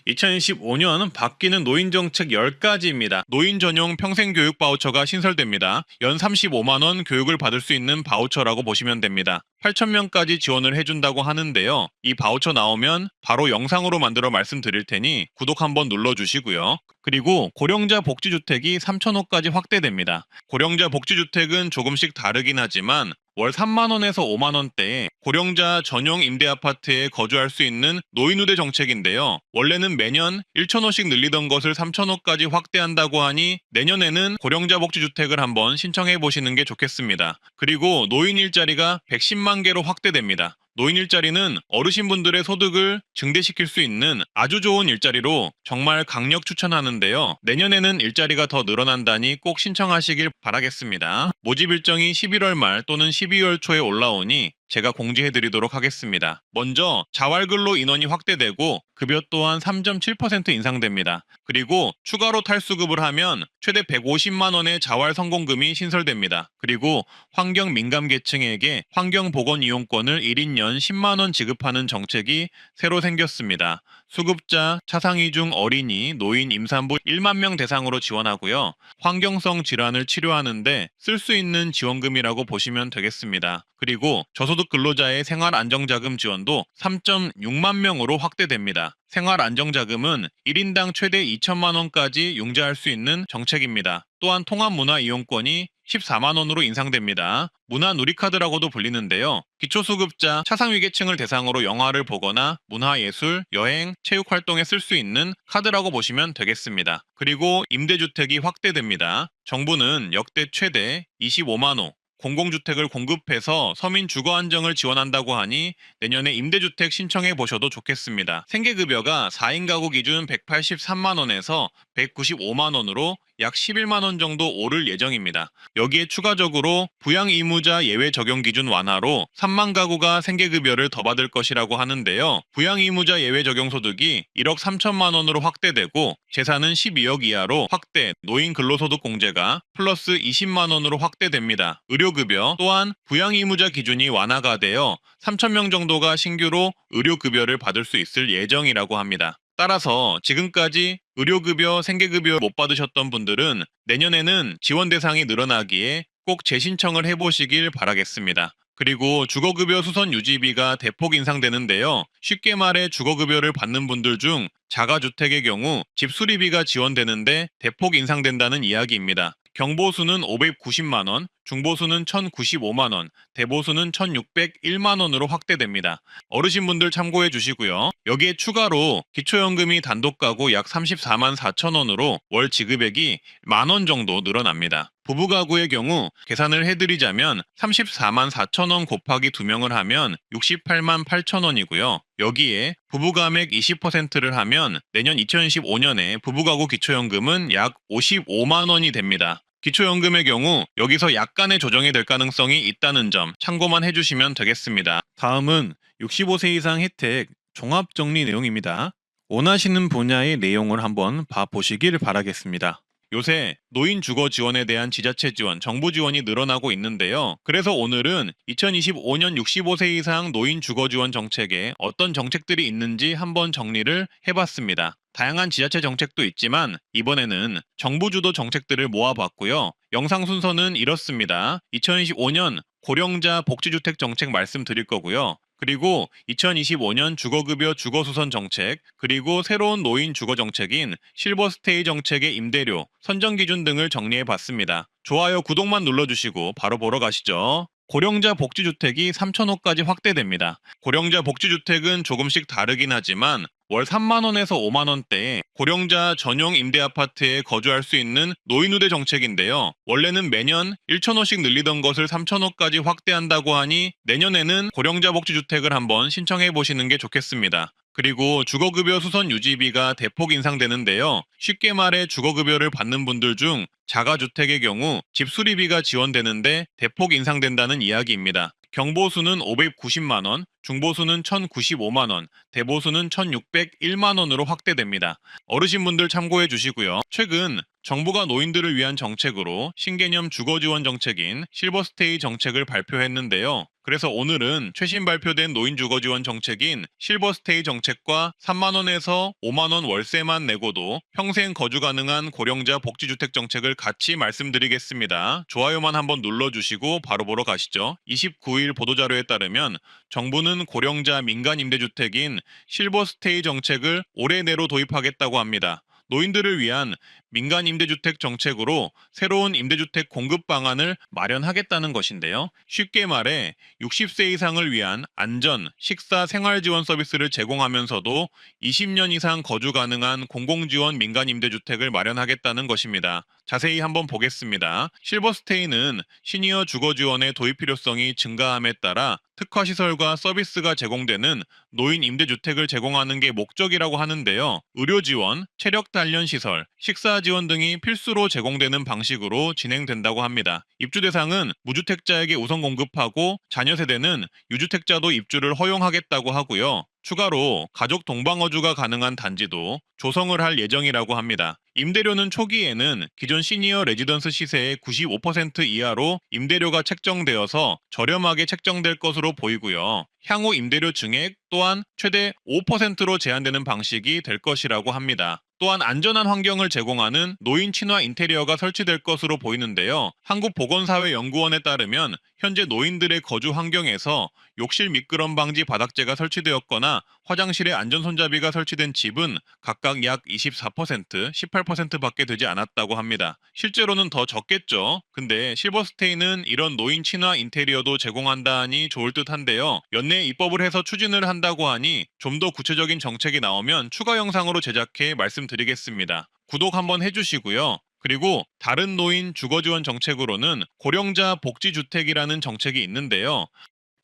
Speaker 1: 2025년 바뀌는 노인 정책 10가지입니다. 노인 전용 평생 교육 바우처가 신설됩니다. 연 35만 원 교육을 받을 수 있는 바우처라고 보시면 됩니다. 8,000명까지 지원을 해준다고 하는데요. 이 바우처 나오면 바로 영상으로 만들어 말씀드릴 테니 구독 한번 눌러주시고요. 그리고 고령자 복지주택이 3,000호까지 확대됩니다. 고령자 복지주택은 조금씩 다르긴 하지만 월 3만 원에서 5만 원대에 고령자 전용 임대 아파트에 거주할 수 있는 노인우대 정책인데요. 원래는 매년 1,000호씩 늘리던 것을 3,000호까지 확대한다고 하니 내년에는 고령자 복지주택을 한번 신청해 보시는 게 좋겠습니다. 그리고 노인 일자리가 110만 개로 확대됩니다. 노인 일자리는 어르신분들의 소득을 증대시킬 수 있는 아주 좋은 일자리로 정말 강력 추천하는데요. 내년에는 일자리가 더 늘어난다니 꼭 신청하시길 바라겠습니다. 모집 일정이 11월 말 또는 12월 초에 올라오니 제가 공지해드리도록 하겠습니다. 먼저 자활근로 인원이 확대되고 급여 또한 3.7% 인상됩니다. 그리고 추가로 탈수급을 하면 최대 150만 원의 자활 성공금이 신설됩니다. 그리고 환경 민감 계층에게 환경보건 이용권을 1인 연 10만 원 지급하는 정책이 새로 생겼습니다. 수급자, 차상위 중 어린이, 노인, 임산부 1만 명 대상으로 지원하고요. 환경성 질환을 치료하는데 쓸 수 있는 지원금이라고 보시면 되겠습니다. 그리고 저소득 근로자의 생활안정자금 지원도 3.6만 명으로 확대됩니다. 생활안정자금은 1인당 최대 2천만 원까지 융자할 수 있는 정책입니다. 또한 통합문화이용권이 14만 원으로 인상됩니다. 문화누리카드라고도 불리는데요. 기초수급자, 차상위계층을 대상으로 영화를 보거나 문화예술, 여행, 체육활동에 쓸 수 있는 카드라고 보시면 되겠습니다. 그리고 임대주택이 확대됩니다. 정부는 역대 최대 25만 호, 공공주택을 공급해서 서민 주거 안정을 지원한다고 하니 내년에 임대주택 신청해 보셔도 좋겠습니다. 생계급여가 4인 가구 기준 183만 원에서 195만 원으로 약 11만 원 정도 오를 예정입니다. 여기에 추가적으로 부양 의무자 예외 적용 기준 완화로 3만 가구가 생계급여를 더 받을 것이라고 하는데요. 부양 의무자 예외 적용 소득이 1억 3천만 원으로 확대되고 재산은 12억 이하로 확대, 노인 근로소득 공제가 플러스 20만 원으로 확대됩니다. 의료급여 또한 부양 의무자 기준이 완화가 되어 3천 명 정도가 신규로 의료급여를 받을 수 있을 예정이라고 합니다. 따라서 지금까지 의료급여, 생계급여 못 받으셨던 분들은 내년에는 지원 대상이 늘어나기에 꼭 재신청을 해보시길 바라겠습니다. 그리고 주거급여 수선 유지비가 대폭 인상되는데요. 쉽게 말해 주거급여를 받는 분들 중 자가주택의 경우 집 수리비가 지원되는데 대폭 인상된다는 이야기입니다. 경보수는 590만 원, 중보수는 1,095만 원, 대보수는 1,601만 원으로 확대됩니다. 어르신분들 참고해 주시고요. 여기에 추가로 기초연금이 단독가구 약 34만 4천 원으로 월 지급액이 만 원 정도 늘어납니다. 부부가구의 경우 계산을 해드리자면 34만 4천 원 곱하기 2명을 하면 68만 8천 원이고요. 여기에 부부가액 20%를 하면 내년 2015년에 부부가구 기초연금은 약 55만 원이 됩니다. 기초연금의 경우 여기서 약간의 조정이 될 가능성이 있다는 점 참고만 해주시면 되겠습니다. 다음은 65세 이상 혜택 종합정리 내용입니다. 원하시는 분야의 내용을 한번 봐보시길 바라겠습니다. 요새 노인 주거 지원에 대한 지자체 지원, 정부 지원이 늘어나고 있는데요. 그래서 오늘은 2025년 65세 이상 노인 주거 지원 정책에 어떤 정책들이 있는지 한번 정리를 해봤습니다. 다양한 지자체 정책도 있지만 이번에는 정부 주도 정책들을 모아봤고요. 영상 순서는 이렇습니다. 2025년 고령자 복지주택 정책 말씀드릴 거고요. 그리고 2025년 주거급여 주거수선 정책, 그리고 새로운 노인 주거 정책인 실버스테이 정책의 임대료, 선정기준 등을 정리해봤습니다. 좋아요, 구독만 눌러주시고 바로 보러 가시죠. 고령자 복지주택이 3,000호까지 확대됩니다. 고령자 복지주택은 조금씩 다르긴 하지만 월 3만 원에서 5만 원대에 고령자 전용 임대 아파트에 거주할 수 있는 노인우대 정책인데요. 원래는 매년 1,000호씩 늘리던 것을 3,000호까지 확대한다고 하니 내년에는 고령자 복지주택을 한번 신청해 보시는 게 좋겠습니다. 그리고 주거급여 수선 유지비가 대폭 인상되는데요. 쉽게 말해 주거급여를 받는 분들 중 자가주택의 경우 집 수리비가 지원되는데 대폭 인상된다는 이야기입니다. 경보수는 590만 원, 중보수는 1,095만 원, 대보수는 1,601만 원으로 확대됩니다. 어르신분들 참고해 주시고요. 최근 정부가 노인들을 위한 정책으로 신개념 주거지원 정책인 실버스테이 정책을 발표했는데요. 그래서 오늘은 최신 발표된 노인주거지원 정책인 실버스테이 정책과 3만원에서 5만원 월세만 내고도 평생 거주 가능한 고령자 복지주택 정책을 같이 말씀드리겠습니다. 좋아요만 한번 눌러주시고 바로 보러 가시죠. 29일 보도자료에 따르면 정부는 고령자 민간 임대주택인 실버스테이 정책을 올해 내로 도입하겠다고 합니다. 노인들을 위한 민간 임대주택 정책으로 새로운 임대주택 공급 방안을 마련하겠다는 것인데요. 쉽게 말해 60세 이상을 위한 안전, 식사, 생활 지원 서비스를 제공하면서도 20년 이상 거주 가능한 공공지원 민간 임대주택을 마련하겠다는 것입니다. 자세히 한번 보겠습니다. 실버스테이는 시니어 주거 지원의 도입 필요성이 증가함에 따라 특화 시설과 서비스가 제공되는 노인 임대주택을 제공하는 게 목적이라고 하는데요. 의료 지원, 체력 단련 시설, 식사 지원 등이 필수로 제공되는 방식으로 진행된다고 합니다. 입주 대상은 무주택자에게 우선 공급하고 자녀 세대는 유주택자도 입주를 허용하겠다고 하고요. 추가로 가족 동방어주가 가능한 단지도 조성을 할 예정이라고 합니다. 임대료는 초기에는 기존 시니어 레지던스 시세의 95% 이하로 임대료가 책정되어서 저렴하게 책정될 것으로 보이고요. 향후 임대료 증액 또한 최대 5%로 제한되는 방식이 될 것이라고 합니다. 또한 안전한 환경을 제공하는 노인 친화 인테리어가 설치될 것으로 보이는데요. 한국보건사회연구원에 따르면 현재 노인들의 거주 환경에서 욕실 미끄럼 방지 바닥재가 설치되었거나 화장실에 안전손잡이가 설치된 집은 각각 약 24%, 18%밖에 되지 않았다고 합니다. 실제로는 더 적겠죠. 근데 실버스테이는 이런 노인 친화 인테리어도 제공한다니 좋을 듯한데요. 연내에 입법을 해서 추진을 한다고 하니 좀 더 구체적인 정책이 나오면 추가 영상으로 제작해 말씀드리겠습니다. 구독 한번 해주시고요. 그리고 다른 노인 주거지원 정책으로는 고령자 복지주택이라는 정책이 있는데요.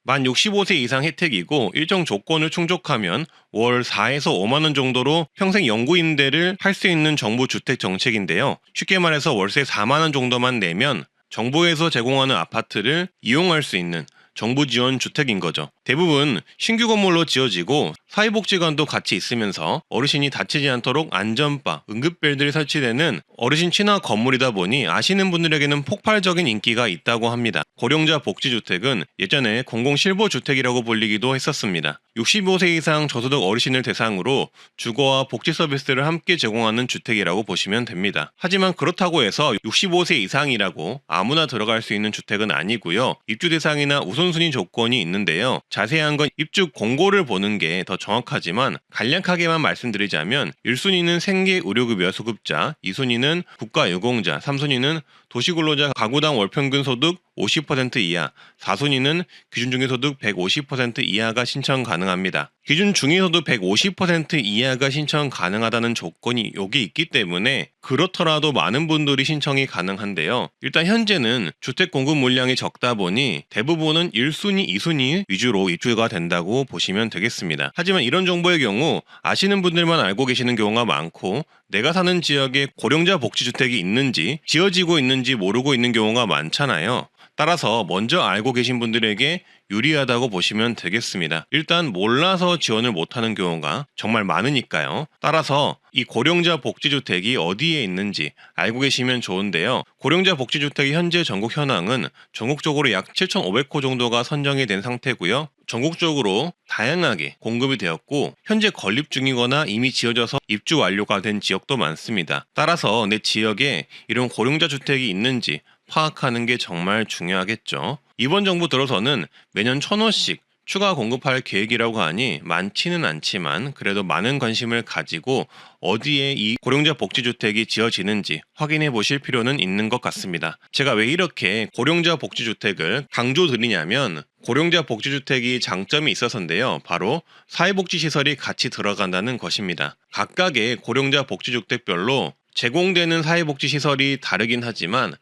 Speaker 1: 만 65세 이상 혜택이고 일정 조건을 충족하면 월 4에서 5만원 정도로 평생 영구 임대를 할 수 있는 정부 주택 정책인데요. 쉽게 말해서 월세 4만원 정도만 내면 정부에서 제공하는 아파트를 이용할 수 있는 정부 지원 주택인 거죠. 대부분 신규 건물로 지어지고 사회복지관도 같이 있으면서 어르신이 다치지 않도록 안전바, 응급벨들이 설치되는 어르신 친화 건물이다 보니 아시는 분들에게는 폭발적인 인기가 있다고 합니다. 고령자 복지주택은 예전에 공공실버주택이라고 불리기도 했었습니다. 65세 이상 저소득 어르신을 대상으로 주거와 복지 서비스를 함께 제공하는 주택이라고 보시면 됩니다. 하지만 그렇다고 해서 65세 이상이라고 아무나 들어갈 수 있는 주택은 아니고요. 입주 대상이나 우선순위 조건이 있는데요. 자세한 건 입주 공고를 보는 게 더 정확하지만 간략하게만 말씀드리자면 1순위는 생계의료급여 수급자, 2순위는 국가유공자, 3순위는 도시근로자 가구당 월평균 소득 50% 이하, 4순위는 기준중위소득 150% 이하가 신청 가능합니다. 기준중위소득 150% 이하가 신청 가능하다는 조건이 여기 있기 때문에 그렇더라도 많은 분들이 신청이 가능한데요. 일단 현재는 주택 공급 물량이 적다 보니 대부분은 1순위, 2순위 위주로 입주가 된다고 보시면 되겠습니다. 하지만 이런 정보의 경우 아시는 분들만 알고 계시는 경우가 많고 내가 사는 지역에 고령자 복지주택이 있는지 지어지고 있는지 모르고 있는 경우가 많잖아요. 따라서 먼저 알고 계신 분들에게 유리하다고 보시면 되겠습니다. 일단 몰라서 지원을 못하는 경우가 정말 많으니까요. 따라서 이 고령자 복지주택이 어디에 있는지 알고 계시면 좋은데요. 고령자 복지주택의 현재 전국 현황은 전국적으로 약 7,500호 정도가 선정이 된 상태고요. 전국적으로 다양하게 공급이 되었고 현재 건립 중이거나 이미 지어져서 입주 완료가 된 지역도 많습니다. 따라서 내 지역에 이런 고령자 주택이 있는지 파악하는 게 정말 중요하겠죠. 이번 정부 들어서는 매년 1,000호씩 추가 공급할 계획이라고 하니 많지는 않지만 그래도 많은 관심을 가지고 어디에 이 고령자 복지주택이 지어지는지 확인해 보실 필요는 있는 것 같습니다. 제가 왜 이렇게 고령자 복지주택을 강조드리냐면 고령자 복지주택이 장점이 있어서인데요. 바로 사회복지시설이 같이 들어간다는 것입니다. 각각의 고령자 복지주택별로 제공되는 사회복지시설이 다르긴 하지만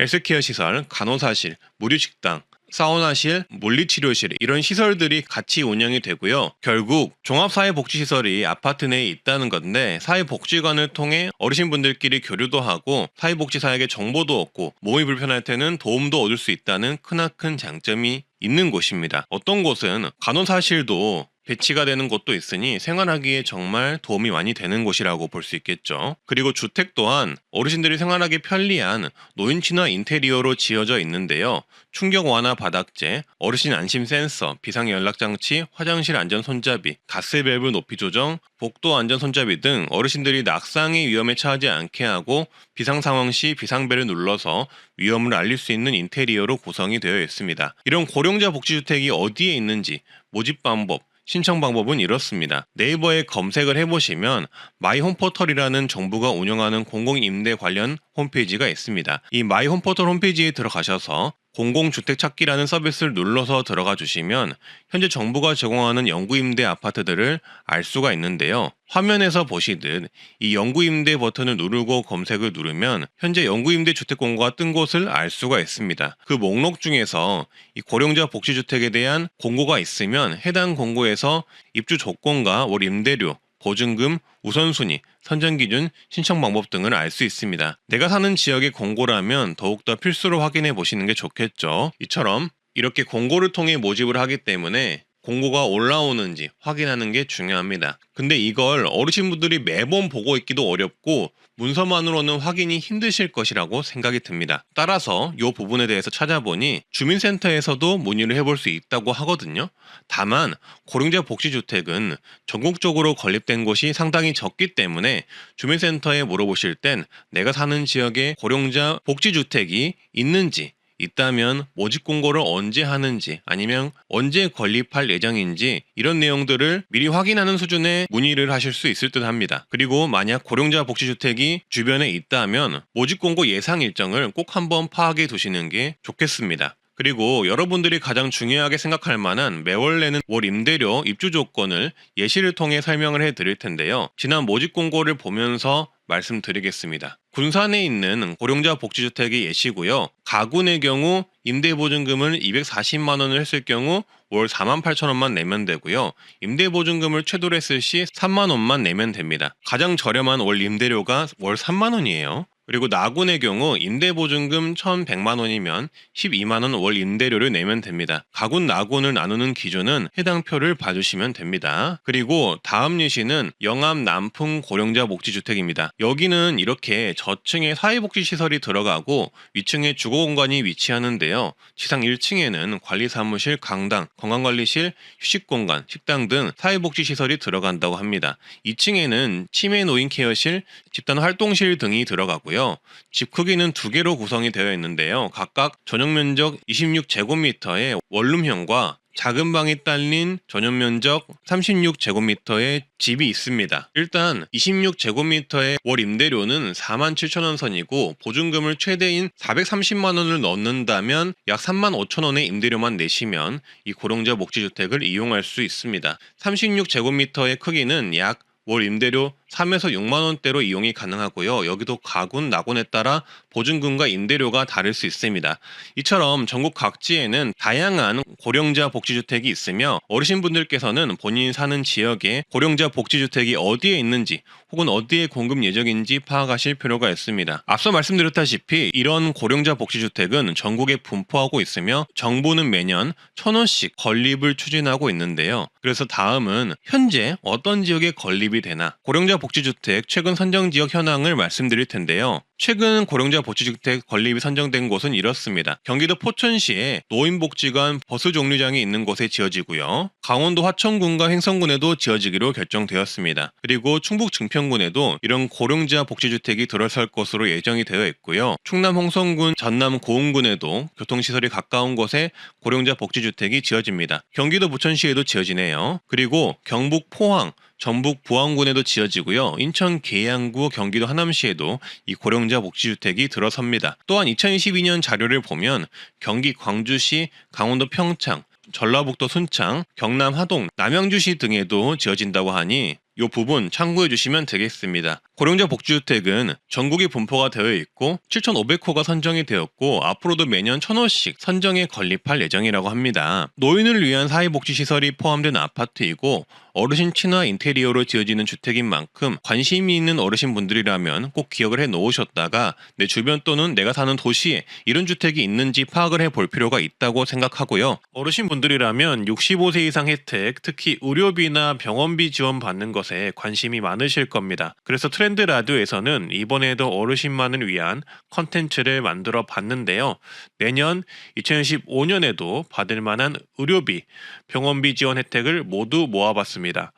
Speaker 1: 헬스케어 시설, 간호사실, 무료식당, 사우나실, 물리치료실 이런 시설들이 같이 운영이 되고요. 결국 종합사회복지시설이 아파트 내에 있다는 건데 사회복지관을 통해 어르신분들끼리 교류도 하고 사회복지사에게 정보도 얻고 몸이 불편할 때는 도움도 얻을 수 있다는 크나큰 장점이 있는 곳입니다. 어떤 곳은 간호사실도 배치가 되는 곳도 있으니 생활하기에 정말 도움이 많이 되는 곳이라고 볼 수 있겠죠. 그리고 주택 또한 어르신들이 생활하기 편리한 노인 친화 인테리어로 지어져 있는데요. 충격 완화 바닥재, 어르신 안심 센서, 비상 연락 장치, 화장실 안전 손잡이, 가스 밸브 높이 조정, 복도 안전 손잡이 등 어르신들이 낙상의 위험에 처하지 않게 하고 비상 상황 시 비상벨을 눌러서 위험을 알릴 수 있는 인테리어로 구성이 되어 있습니다. 이런 고령자 복지주택이 어디에 있는지, 모집 방법, 신청 방법은 이렇습니다. 네이버에 검색을 해보시면 마이홈포털이라는 정부가 운영하는 공공임대 관련 홈페이지가 있습니다. 이 마이홈포털 홈페이지에 들어가셔서 공공주택 찾기라는 서비스를 눌러서 들어가 주시면 현재 정부가 제공하는 영구임대 아파트들을 알 수가 있는데요. 화면에서 보시듯 이 영구임대 버튼을 누르고 검색을 누르면 현재 영구임대 주택 공고가 뜬 곳을 알 수가 있습니다. 그 목록 중에서 이 고령자 복지주택에 대한 공고가 있으면 해당 공고에서 입주 조건과 월 임대료, 보증금, 우선순위, 선정기준, 신청 방법 등을 알 수 있습니다. 내가 사는 지역의 공고라면 더욱더 필수로 확인해 보시는 게 좋겠죠. 이처럼 이렇게 공고를 통해 모집을 하기 때문에 공고가 올라오는지 확인하는 게 중요합니다. 근데 이걸 어르신분들이 매번 보고 있기도 어렵고 문서만으로는 확인이 힘드실 것이라고 생각이 듭니다. 따라서 이 부분에 대해서 찾아보니 주민센터에서도 문의를 해볼 수 있다고 하거든요. 다만 고령자 복지주택은 전국적으로 건립된 곳이 상당히 적기 때문에 주민센터에 물어보실 땐 내가 사는 지역에 고령자 복지주택이 있는지, 있다면 모집 공고를 언제 하는지 아니면 언제 건립할 예정인지 이런 내용들을 미리 확인하는 수준의 문의를 하실 수 있을 듯 합니다. 그리고 만약 고령자 복지주택이 주변에 있다면 모집 공고 예상 일정을 꼭 한번 파악해 두시는 게 좋겠습니다. 그리고 여러분들이 가장 중요하게 생각할 만한 매월 내는 월 임대료 입주 조건을 예시를 통해 설명을 해 드릴 텐데요. 지난 모집 공고를 보면서 말씀드리겠습니다. 군산에 있는 고령자 복지주택의 예시고요. 가군의 경우 임대보증금을 240만 원을 했을 경우 월 48,000원만 내면 되고요. 임대보증금을 최대로 했을 시 3만 원만 내면 됩니다. 가장 저렴한 월 임대료가 월 3만 원이에요. 그리고 나군의 경우 임대보증금 1,100만 원이면 12만 원 월 임대료를 내면 됩니다. 가군, 나군을 나누는 기준은 해당 표를 봐주시면 됩니다. 그리고 다음 예시는 영암 남풍 고령자 복지주택입니다. 여기는 이렇게 저층에 사회복지시설이 들어가고 위층에 주거공간이 위치하는데요. 지상 1층에는 관리사무실, 강당, 건강관리실, 휴식공간, 식당 등 사회복지시설이 들어간다고 합니다. 2층에는 치매 노인 케어실, 집단활동실 등이 들어가고요. 집 크기는 2개로 구성이 되어 있는데요. 각각 전용 면적 26제곱미터의 원룸형과 작은 방이 딸린 전용 면적 36제곱미터의 집이 있습니다. 일단 26제곱미터의 월 임대료는 47,000원 선이고 보증금을 최대인 430만 원을 넣는다면 약 35,000원의 임대료만 내시면 이 고령자 복지주택을 이용할 수 있습니다. 36제곱미터의 크기는 약 월 임대료 3에서 6만 원대로 이용이 가능하고요. 여기도 가군, 나군에 따라 보증금과 임대료가 다를 수 있습니다. 이처럼 전국 각지에는 다양한 고령자 복지주택이 있으며 어르신분들께서는 본인이 사는 지역에 고령자 복지주택이 어디에 있는지 혹은 어디에 공급 예정인지 파악하실 필요가 있습니다. 앞서 말씀드렸다시피 이런 고령자 복지주택은 전국에 분포하고 있으며 정부는 매년 1,000원씩 건립을 추진하고 있는데요. 그래서 다음은 현재 어떤 지역에 건립이 되나 고령자 복지주택 최근 선정지역 현황을 말씀드릴 텐데요. 최근 고령자 복지주택 건립이 선정된 곳은 이렇습니다. 경기도 포천시에 노인복지관 버스종류장이 있는 곳에 지어지고요. 강원도 화천군과 횡성군에도 지어지기로 결정되었습니다. 그리고 충북 증평군에도 이런 고령자 복지주택이 들어설 것으로 예정이 되어 있고요. 충남 홍성군, 전남 고흥군에도 교통시설이 가까운 곳에 고령자 복지주택이 지어집니다. 경기도 부천시에도 지어지네요. 그리고 경북 포항, 전북 부안군에도 지어지고요. 인천 계양구, 경기도 하남시에도 이 고령자 복지주택이 들어섭니다. 또한 2022년 자료를 보면 경기 광주시, 강원도 평창, 전라북도 순창, 경남 하동, 남양주시 등에도 지어진다고 하니 이 부분 참고해 주시면 되겠습니다. 고령자 복지주택은 전국에 분포가 되어 있고 7,500호가 선정이 되었고 앞으로도 매년 1,000호씩 선정에 건립할 예정이라고 합니다. 노인을 위한 사회복지시설이 포함된 아파트이고 어르신 친화 인테리어로 지어지는 주택인 만큼 관심이 있는 어르신분들이라면 꼭 기억을 해 놓으셨다가 내 주변 또는 내가 사는 도시에 이런 주택이 있는지 파악을 해볼 필요가 있다고 생각하고요. 어르신분들이라면 65세 이상 혜택, 특히 의료비나 병원비 지원 받는 것에 관심이 많으실 겁니다. 그래서 트렌드 라디오에서는 이번에도 어르신만을 위한 컨텐츠를 만들어 봤는데요. 내년 2015년에도 받을 만한 의료비, 병원비 지원 혜택을 모두 모아봤습니다.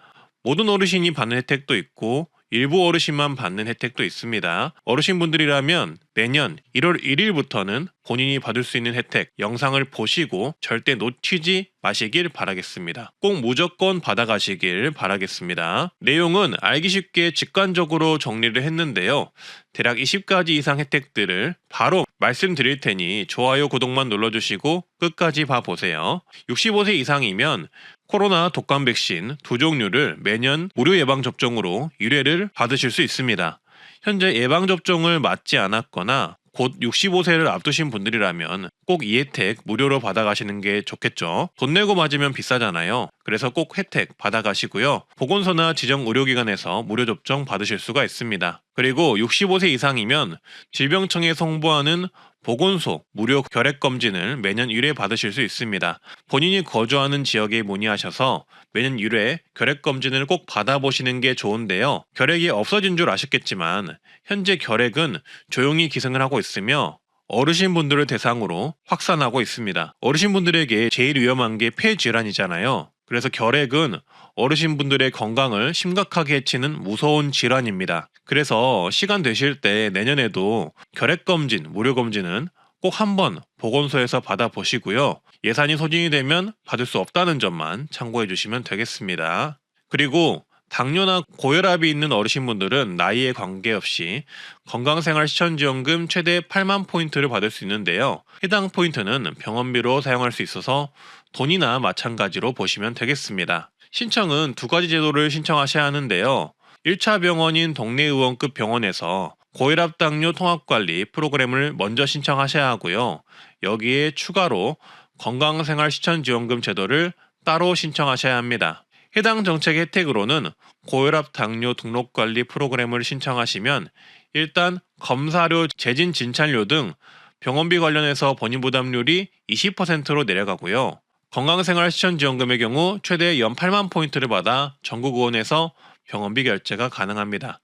Speaker 1: 모든 어르신이 받는 혜택도 있고 일부 어르신만 받는 혜택도 있습니다. 어르신분들이라면 내년 1월 1일부터는 본인이 받을 수 있는 혜택 영상을 보시고 절대 놓치지 마시길 바라겠습니다. 꼭 무조건 받아가시길 바라겠습니다. 내용은 알기 쉽게 직관적으로 정리를 했는데요. 대략 20가지 이상 혜택들을 바로 말씀드릴 테니 좋아요, 구독만 눌러주시고 끝까지 봐보세요. 65세 이상이면 코로나 독감 백신 2종류를 매년 무료 예방접종으로 1회를 받으실 수 있습니다. 현재 예방접종을 맞지 않았거나 곧 65세를 앞두신 분들이라면 꼭 이 혜택 무료로 받아가시는 게 좋겠죠. 돈 내고 맞으면 비싸잖아요. 그래서 꼭 혜택 받아가시고요. 보건소나 지정 의료기관에서 무료 접종 받으실 수가 있습니다. 그리고 65세 이상이면 질병청에 송부하는 보건소 무료 결핵검진을 매년 1회 받으실 수 있습니다. 본인이 거주하는 지역에 문의하셔서 매년 1회 결핵검진을 꼭 받아보시는 게 좋은데요. 결핵이 없어진 줄 아셨겠지만 현재 결핵은 조용히 기승을 하고 있으며 어르신분들을 대상으로 확산하고 있습니다. 어르신분들에게 제일 위험한 게 폐질환이잖아요. 그래서 결핵은 어르신분들의 건강을 심각하게 해치는 무서운 질환입니다. 그래서 시간 되실 때 내년에도 결핵검진, 무료검진은 꼭 한번 보건소에서 받아보시고요. 예산이 소진이 되면 받을 수 없다는 점만 참고해 주시면 되겠습니다. 그리고 당뇨나 고혈압이 있는 어르신분들은 나이에 관계없이 건강생활 실천지원금 최대 8만 포인트를 받을 수 있는데요. 해당 포인트는 병원비로 사용할 수 있어서 돈이나 마찬가지로 보시면 되겠습니다. 신청은 두 가지 제도를 신청하셔야 하는데요. 1차 병원인 동네의원급 병원에서 고혈압 당뇨 통합관리 프로그램을 먼저 신청하셔야 하고요. 여기에 추가로 건강생활실천지원금 제도를 따로 신청하셔야 합니다. 해당 정책 혜택으로는 고혈압 당뇨 등록관리 프로그램을 신청하시면 일단 검사료, 재진 진찰료 등 병원비 관련해서 본인 부담률이 20%로 내려가고요. 건강생활실천지원금의 경우 최대 연 8만 포인트를 받아 전국의원에서 병원비 결제가 가능합니다.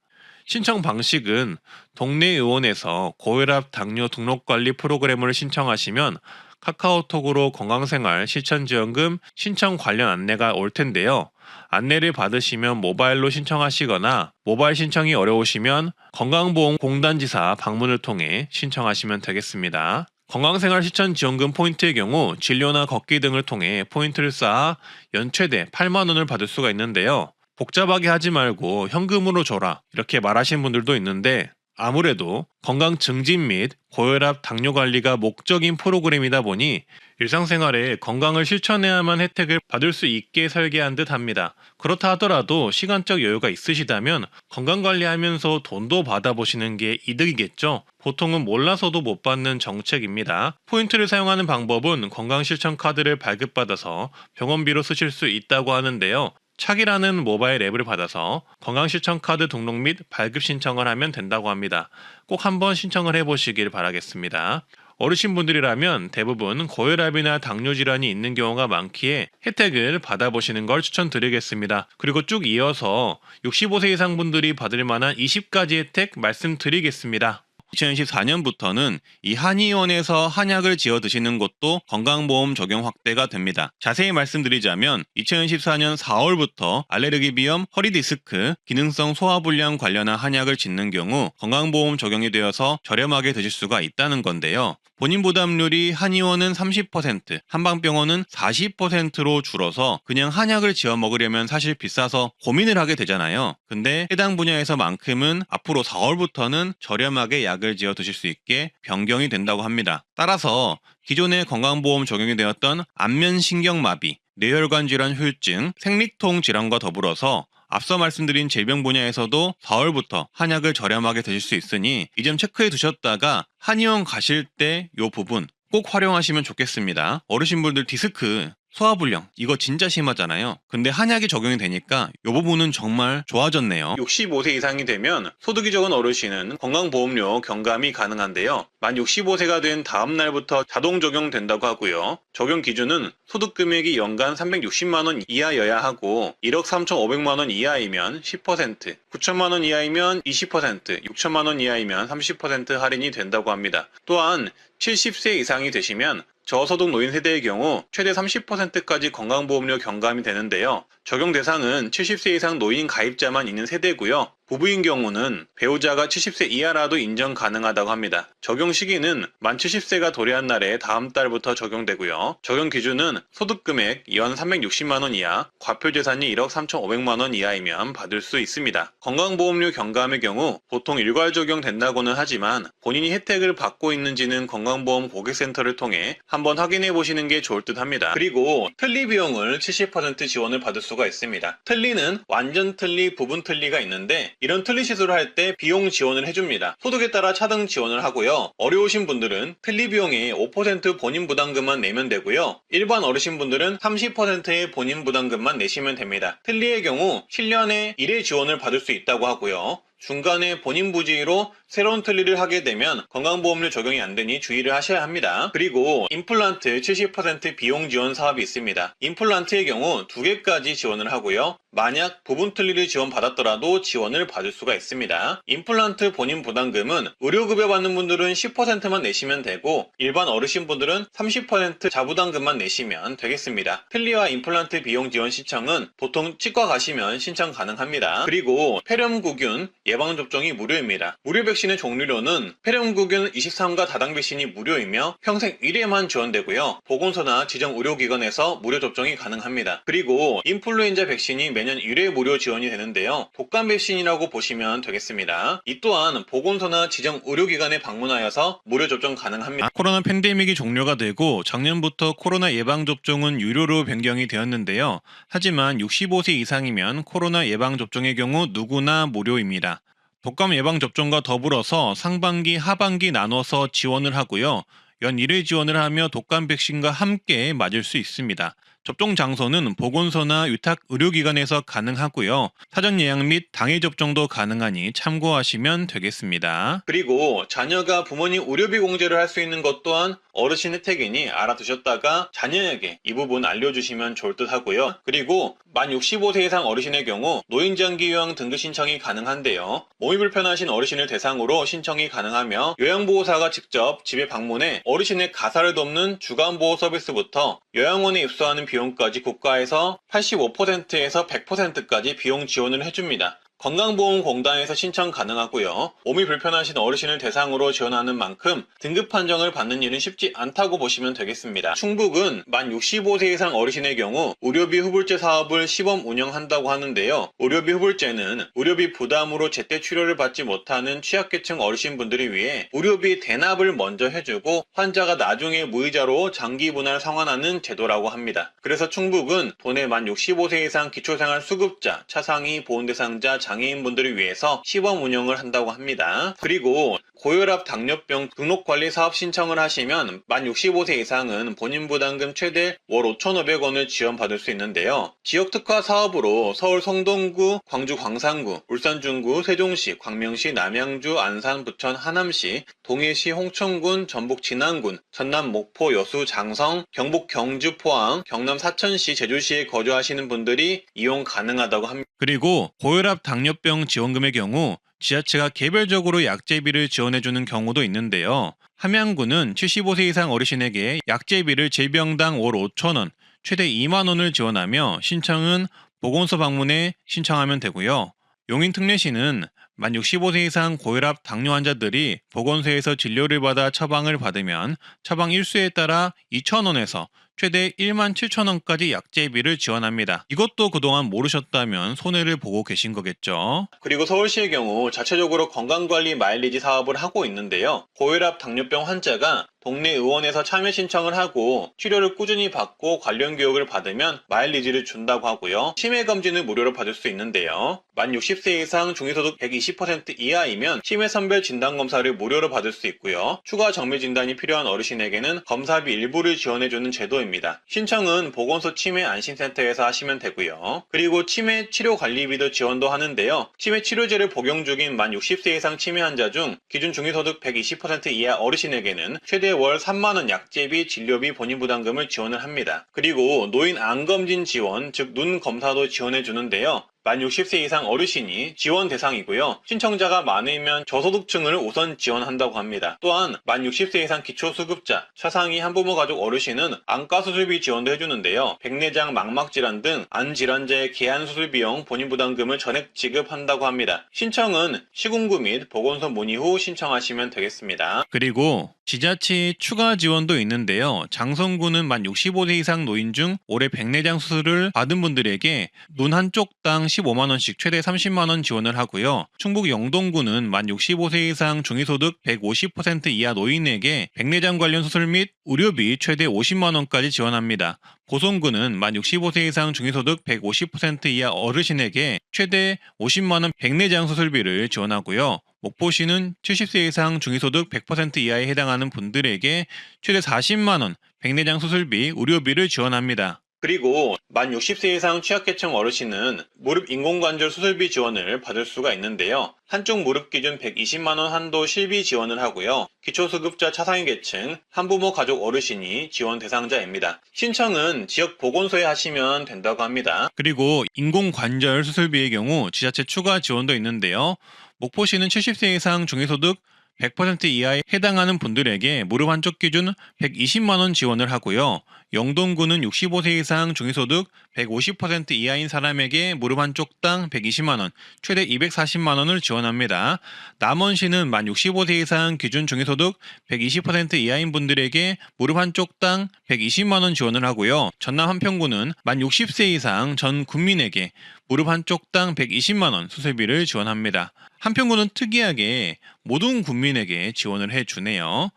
Speaker 1: 신청 방식은 동네 의원에서 고혈압 당뇨 등록관리 프로그램을 신청하시면 카카오톡으로 건강생활 실천지원금 신청 관련 안내가 올 텐데요. 안내를 받으시면 모바일로 신청하시거나 모바일 신청이 어려우시면 건강보험공단지사 방문을 통해 신청하시면 되겠습니다. 건강생활 실천지원금 포인트의 경우 진료나 걷기 등을 통해 포인트를 쌓아 연 최대 8만 원을 받을 수가 있는데요. 복잡하게 하지 말고 현금으로 줘라 이렇게 말하시는 분들도 있는데 아무래도 건강 증진 및 고혈압 당뇨 관리가 목적인 프로그램이다 보니 일상생활에 건강을 실천해야만 혜택을 받을 수 있게 설계한 듯 합니다. 그렇다 하더라도 시간적 여유가 있으시다면 건강관리하면서 돈도 받아보시는 게 이득이겠죠. 보통은 몰라서도 못 받는 정책입니다. 포인트를 사용하는 방법은 건강실천카드를 발급받아서 병원비로 쓰실 수 있다고 하는데요. 착이라는 모바일 앱을 받아서 건강실천카드 등록 및 발급 신청을 하면 된다고 합니다. 꼭 한번 신청을 해보시길 바라겠습니다. 어르신분들이라면 대부분 고혈압이나 당뇨 질환이 있는 경우가 많기에 혜택을 받아보시는 걸 추천드리겠습니다. 그리고 쭉 이어서 65세 이상 분들이 받을 만한 20가지 혜택 말씀드리겠습니다. 2024년부터는 이 한의원에서 한약을 지어 드시는 것도 건강보험 적용 확대가 됩니다. 자세히 말씀드리자면 2014년 4월부터 알레르기 비염, 허리 디스크, 기능성 소화불량 관련한 한약을 짓는 경우 건강보험 적용이 되어서 저렴하게 드실 수가 있다는 건데요. 본인 부담률이 한의원은 30%, 한방병원은 40%로 줄어서 그냥 한약을 지어 먹으려면 사실 비싸서 고민을 하게 되잖아요. 근데 해당 분야에서만큼은 앞으로 4월부터는 저렴하게 약을 지어 드실 수 있게 변경이 된다고 합니다. 따라서 기존에 건강보험 적용이 되었던 안면신경마비, 뇌혈관 질환 후유증, 생리통 질환과 더불어서 앞서 말씀드린 질병 분야에서도 4월부터 한약을 저렴하게 드실 수 있으니 이 점 체크해 두셨다가 한의원 가실 때 이 부분 꼭 활용하시면 좋겠습니다. 어르신분들 디스크
Speaker 2: 소화불량 이거 진짜 심하잖아요. 근데 한약이 적용이 되니까 이 부분은 정말 좋아졌네요.
Speaker 1: 65세 이상이 되면 소득이 적은 어르신은 건강보험료 경감이 가능한데요. 만 65세가 된 다음 날부터 자동 적용된다고 하고요. 적용 기준은 소득 금액이 연간 360만 원 이하여야 하고 1억 3,500만 원 이하이면 10%, 9천만 원 이하이면 20%, 6천만 원 이하이면 30% 할인이 된다고 합니다. 또한 70세 이상이 되시면 저소득 노인 세대의 경우 최대 30%까지 건강보험료 경감이 되는데요. 적용 대상은 70세 이상 노인 가입자만 있는 세대고요. 부부인 경우는 배우자가 70세 이하라도 인정 가능하다고 합니다. 적용 시기는 만 70세가 도래한 날에 다음 달부터 적용되고요. 적용 기준은 소득 금액 연 360만 원 이하, 과표 재산이 1억 3,500만 원 이하이면 받을 수 있습니다. 건강보험료 경감의 경우 보통 일괄 적용된다고는 하지만 본인이 혜택을 받고 있는지는 건강보험 고객센터를 통해 한번 확인해 보시는 게 좋을 듯 합니다. 그리고 틀니 비용을 70% 지원을 받을 수가 있습니다. 틀니는 완전 틀니, 부분 틀니가 있는데 이런 틀니 시술을 할 때 비용 지원을 해줍니다. 소득에 따라 차등 지원을 하고요. 어려우신 분들은 틀니 비용의 5% 본인 부담금만 내면 되고요. 일반 어르신분들은 30%의 본인 부담금만 내시면 됩니다. 틀니의 경우 7년에 1회 지원을 받을 수 있다고 하고요. 중간에 본인 부지로 새로운 틀니를 하게 되면 건강보험료 적용이 안 되니 주의를 하셔야 합니다. 그리고 임플란트 70% 비용 지원 사업이 있습니다. 임플란트의 경우 2개까지 지원을 하고요. 만약 부분 틀니를 지원받았더라도 지원을 받을 수가 있습니다. 임플란트 본인 부담금은 의료급여 받는 분들은 10%만 내시면 되고 일반 어르신분들은 30% 자부담금만 내시면 되겠습니다. 틀니와 임플란트 비용 지원 신청은 보통 치과 가시면 신청 가능합니다. 그리고 폐렴구균 예방접종이 무료입니다. 무료 백신의 종류로는 폐렴구균 23가 다당 백신이 무료이며 평생 1회만 지원되고요. 보건소나 지정 의료기관에서 무료 접종이 가능합니다. 그리고 인플루엔자 백신이 매년 1회 무료 지원이 되는데요. 독감 백신이라고 보시면 되겠습니다. 이 또한 보건소나 지정 의료기관에 방문하여서 무료 접종 가능합니다.
Speaker 2: 코로나 팬데믹이 종료가 되고 작년부터 코로나 예방접종은 유료로 변경이 되었는데요. 하지만 65세 이상이면 코로나 예방접종의 경우 누구나 무료입니다. 독감 예방접종과 더불어서 상반기, 하반기 나눠서 지원을 하고요. 연 1회 지원을 하며 독감 백신과 함께 맞을 수 있습니다. 접종 장소는 보건소나 위탁 의료기관에서 가능하고요. 사전 예약 및 당일 접종도 가능하니 참고하시면 되겠습니다.
Speaker 1: 그리고 자녀가 부모님 의료비 공제를 할 수 있는 것 또한 어르신 혜택이니 알아두셨다가 자녀에게 이 부분 알려주시면 좋을 듯 하고요. 그리고 만 65세 이상 어르신의 경우 노인장기 요양 등급 신청이 가능한데요. 몸이 불편하신 어르신을 대상으로 신청이 가능하며 요양보호사가 직접 집에 방문해 어르신의 가사를 돕는 주간보호 서비스부터 요양원에 입소하는 비용까지 국가에서 85%에서 100%까지 비용 지원을 해줍니다. 건강보험공단에서 신청 가능하고요. 몸이 불편하신 어르신을 대상으로 지원하는 만큼 등급 판정을 받는 일은 쉽지 않다고 보시면 되겠습니다. 충북은 만 65세 이상 어르신의 경우 의료비 후불제 사업을 시범 운영한다고 하는데요. 의료비 후불제는 의료비 부담으로 제때 치료를 받지 못하는 취약계층 어르신분들을 위해 의료비 대납을 먼저 해주고 환자가 나중에 무이자로 장기 분할 상환하는 제도라고 합니다. 그래서 충북은 도내 만 65세 이상 기초생활수급자, 차상위 보훈대상자, 장애인분들을 위해서 시범 운영을 한다고 합니다. 그리고 고혈압 당뇨병 등록관리 사업 신청을 하시면 만 65세 이상은 본인 부담금 최대 월 5,500원을 지원받을 수 있는데요. 지역특화 사업으로 서울 성동구, 광주 광산구, 울산 중구, 세종시, 광명시, 남양주, 안산, 부천, 하남시, 동해시, 홍천군, 전북 진안군, 전남 목포, 여수, 장성, 경북 경주, 포항, 경남 사천시, 제주시에 거주하시는 분들이 이용 가능하다고 합니다.
Speaker 2: 그리고 고혈압 당뇨병 지원금의 경우 지자체가 개별적으로 약제비를 지원해주는 경우도 있는데요. 함양구는 75세 이상 어르신에게 약제비를 질병당 월 5,000원, 최대 2만 원을 지원하며 신청은 보건소 방문해 신청하면 되고요. 용인 특례시는 만 65세 이상 고혈압 당뇨 환자들이 보건소에서 진료를 받아 처방을 받으면 처방 일수에 따라 2,000원에서 최대 17,000원까지 약제비를 지원합니다. 이것도 그동안 모르셨다면 손해를 보고 계신 거겠죠.
Speaker 1: 그리고 서울시의 경우 자체적으로 건강관리 마일리지 사업을 하고 있는데요. 고혈압 당뇨병 환자가 동네 의원에서 참여 신청을 하고 치료를 꾸준히 받고 관련 교육을 받으면 마일리지를 준다고 하고요. 치매 검진을 무료로 받을 수 있는데요. 만 60세 이상 중위소득 120% 이하이면 치매 선별 진단 검사를 무료로 받을 수 있고요. 추가 정밀 진단이 필요한 어르신에게는 검사비 일부를 지원해주는 제도입니다. 무료입니다. 신청은 보건소 치매안심센터에서 하시면 되고요. 그리고 치매 치료관리비도 지원도 하는데요. 치매 치료제를 복용 중인 만 60세 이상 치매 환자 중 기준 중위소득 120% 이하 어르신에게는 최대 월 3만원 약제비, 진료비, 본인부담금을 지원을 합니다. 그리고 노인 안검진 지원, 즉 눈 검사도 지원해 주는데요. 만 60세 이상 어르신이 지원 대상이고요. 신청자가 많으면 저소득층을 우선 지원한다고 합니다. 또한 만 60세 이상 기초수급자, 차상위 한부모 가족 어르신은 안과수술비 지원도 해주는데요. 백내장 망막질환 등 안질환자의 개안수술 비용 본인부담금을 전액 지급한다고 합니다. 신청은 시군구 및 보건소 문의 후 신청하시면 되겠습니다.
Speaker 2: 그리고 지자체의 추가 지원도 있는데요. 장성구는 만 65세 이상 노인 중 올해 백내장 수술을 받은 분들에게 눈 한쪽당 15만원씩 최대 30만원 지원을 하고요. 충북 영동구는 만 65세 이상 중위소득 150% 이하 노인에게 백내장 관련 수술 및 의료비 최대 50만원까지 지원합니다. 보성구는 만 65세 이상 중위소득 150% 이하 어르신에게 최대 50만원 백내장 수술비를 지원하고요. 목포시는 70세 이상 중위소득 100% 이하에 해당하는 분들에게 최대 40만원 백내장 수술비, 의료비를 지원합니다.
Speaker 1: 그리고 만 60세 이상 취약계층 어르신은 무릎 인공관절 수술비 지원을 받을 수가 있는데요. 한쪽 무릎 기준 120만원 한도 실비 지원을 하고요. 기초수급자 차상위 계층, 한부모 가족 어르신이 지원 대상자입니다. 신청은 지역 보건소에 하시면 된다고 합니다.
Speaker 2: 그리고 인공관절 수술비의 경우 지자체 추가 지원도 있는데요. 목포시는 70세 이상 중위소득 100% 이하에 해당하는 분들에게 무릎 한쪽 기준 120만원 지원을 하고요. 영동구는 65세 이상 중위소득 150% 이하인 사람에게 무릎 한쪽당 120만원, 최대 240만원을 지원합니다. 남원시는 만 65세 이상 기준 중위소득 120% 이하인 분들에게 무릎 한쪽당 120만원 지원을 하고요. 전남 한평구는 만 60세 이상 전 국민에게 무릎 한쪽당 120만원 수술비를 지원합니다. 한평구는 특이하게 모든 국민에게 지원을 해주네요.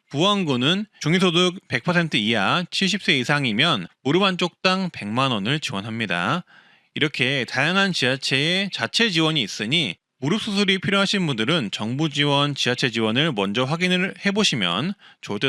Speaker 2: 부안구는 중위소득 100% 이하 70세 이상이면 무릎 한쪽당 100만원을 지원합니다. 이렇게 다양한 지자체의 자체 지원이 있으니 무릎 수술이 필요하신 분들은 정부 지원, 지자체 지원을 먼저 확인을 해보시면 좋을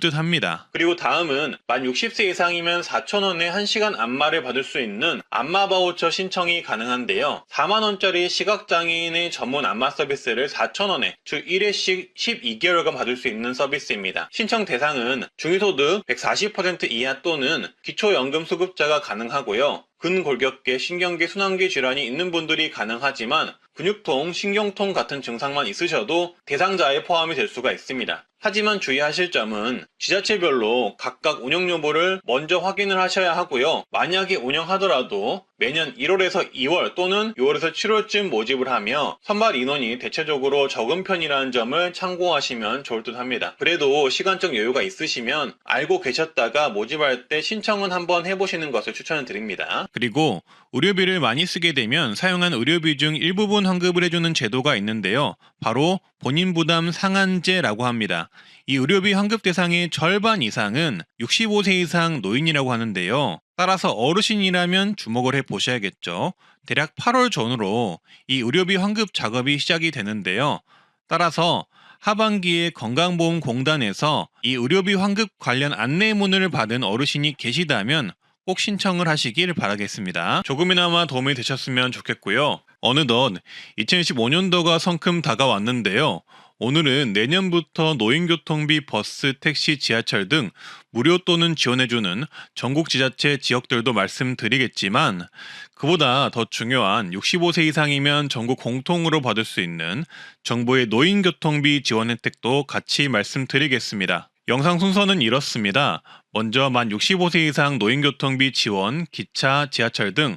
Speaker 2: 듯 합니다.
Speaker 1: 그리고 다음은 만 60세 이상이면 4,000원에 1시간 안마를 받을 수 있는 안마 바우처 신청이 가능한데요. 4만원짜리 시각장애인의 전문 안마 서비스를 4,000원에 주 1회씩 12개월간 받을 수 있는 서비스입니다. 신청 대상은 중위소득 140% 이하 또는 기초연금 수급자가 가능하고요. 근골격계, 신경계, 순환계 질환이 있는 분들이 가능하지만 근육통, 신경통 같은 증상만 있으셔도 대상자에 포함이 될 수가 있습니다. 하지만 주의하실 점은 지자체별로 각각 운영 여부를 먼저 확인을 하셔야 하고요. 만약에 운영하더라도 매년 1월에서 2월 또는 6월에서 7월쯤 모집을 하며 선발 인원이 대체적으로 적은 편이라는 점을 참고하시면 좋을 듯 합니다. 그래도 시간적 여유가 있으시면 알고 계셨다가 모집할 때 신청은 한번 해보시는 것을 추천을 드립니다.
Speaker 2: 그리고 의료비를 많이 쓰게 되면 사용한 의료비 중 일부분 환급을 해주는 제도가 있는데요. 바로 본인부담 상한제라고 합니다. 이 의료비 환급 대상의 절반 이상은 65세 이상 노인이라고 하는데요. 따라서 어르신이라면 주목을 해보셔야겠죠. 대략 8월 전후로 이 의료비 환급 작업이 시작이 되는데요. 따라서 하반기에 건강보험공단에서 이 의료비 환급 관련 안내문을 받은 어르신이 계시다면 꼭 신청을 하시길 바라겠습니다. 조금이나마 도움이 되셨으면 좋겠고요. 어느덧 2015년도가 성큼 다가왔는데요. 오늘은 내년부터 노인교통비, 버스, 택시, 지하철 등 무료 또는 지원해주는 전국 지자체 지역들도 말씀드리겠지만 그보다 더 중요한 65세 이상이면 전국 공통으로 받을 수 있는 정부의 노인교통비 지원 혜택도 같이 말씀드리겠습니다. 영상 순서는 이렇습니다. 먼저 만 65세 이상 노인교통비 지원, 기차, 지하철 등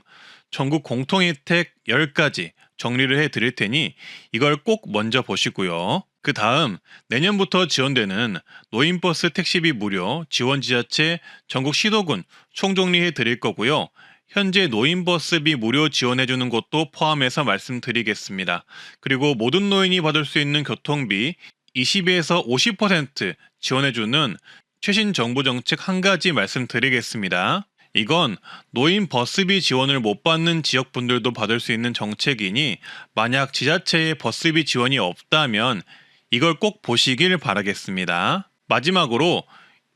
Speaker 2: 전국 공통혜택 10가지 정리를 해드릴 테니 이걸 꼭 먼저 보시고요. 그 다음 내년부터 지원되는 노인버스 택시비 무료, 지원지자체, 전국 시도군 총정리해 드릴 거고요. 현재 노인버스비 무료 지원해주는 것도 포함해서 말씀드리겠습니다. 그리고 모든 노인이 받을 수 있는 교통비 20에서 50% 지원해주는 최신 정부 정책 한 가지 말씀드리겠습니다. 이건 노인 버스비 지원을 못 받는 지역분들도 받을 수 있는 정책이니 만약 지자체에 버스비 지원이 없다면 이걸 꼭 보시길 바라겠습니다. 마지막으로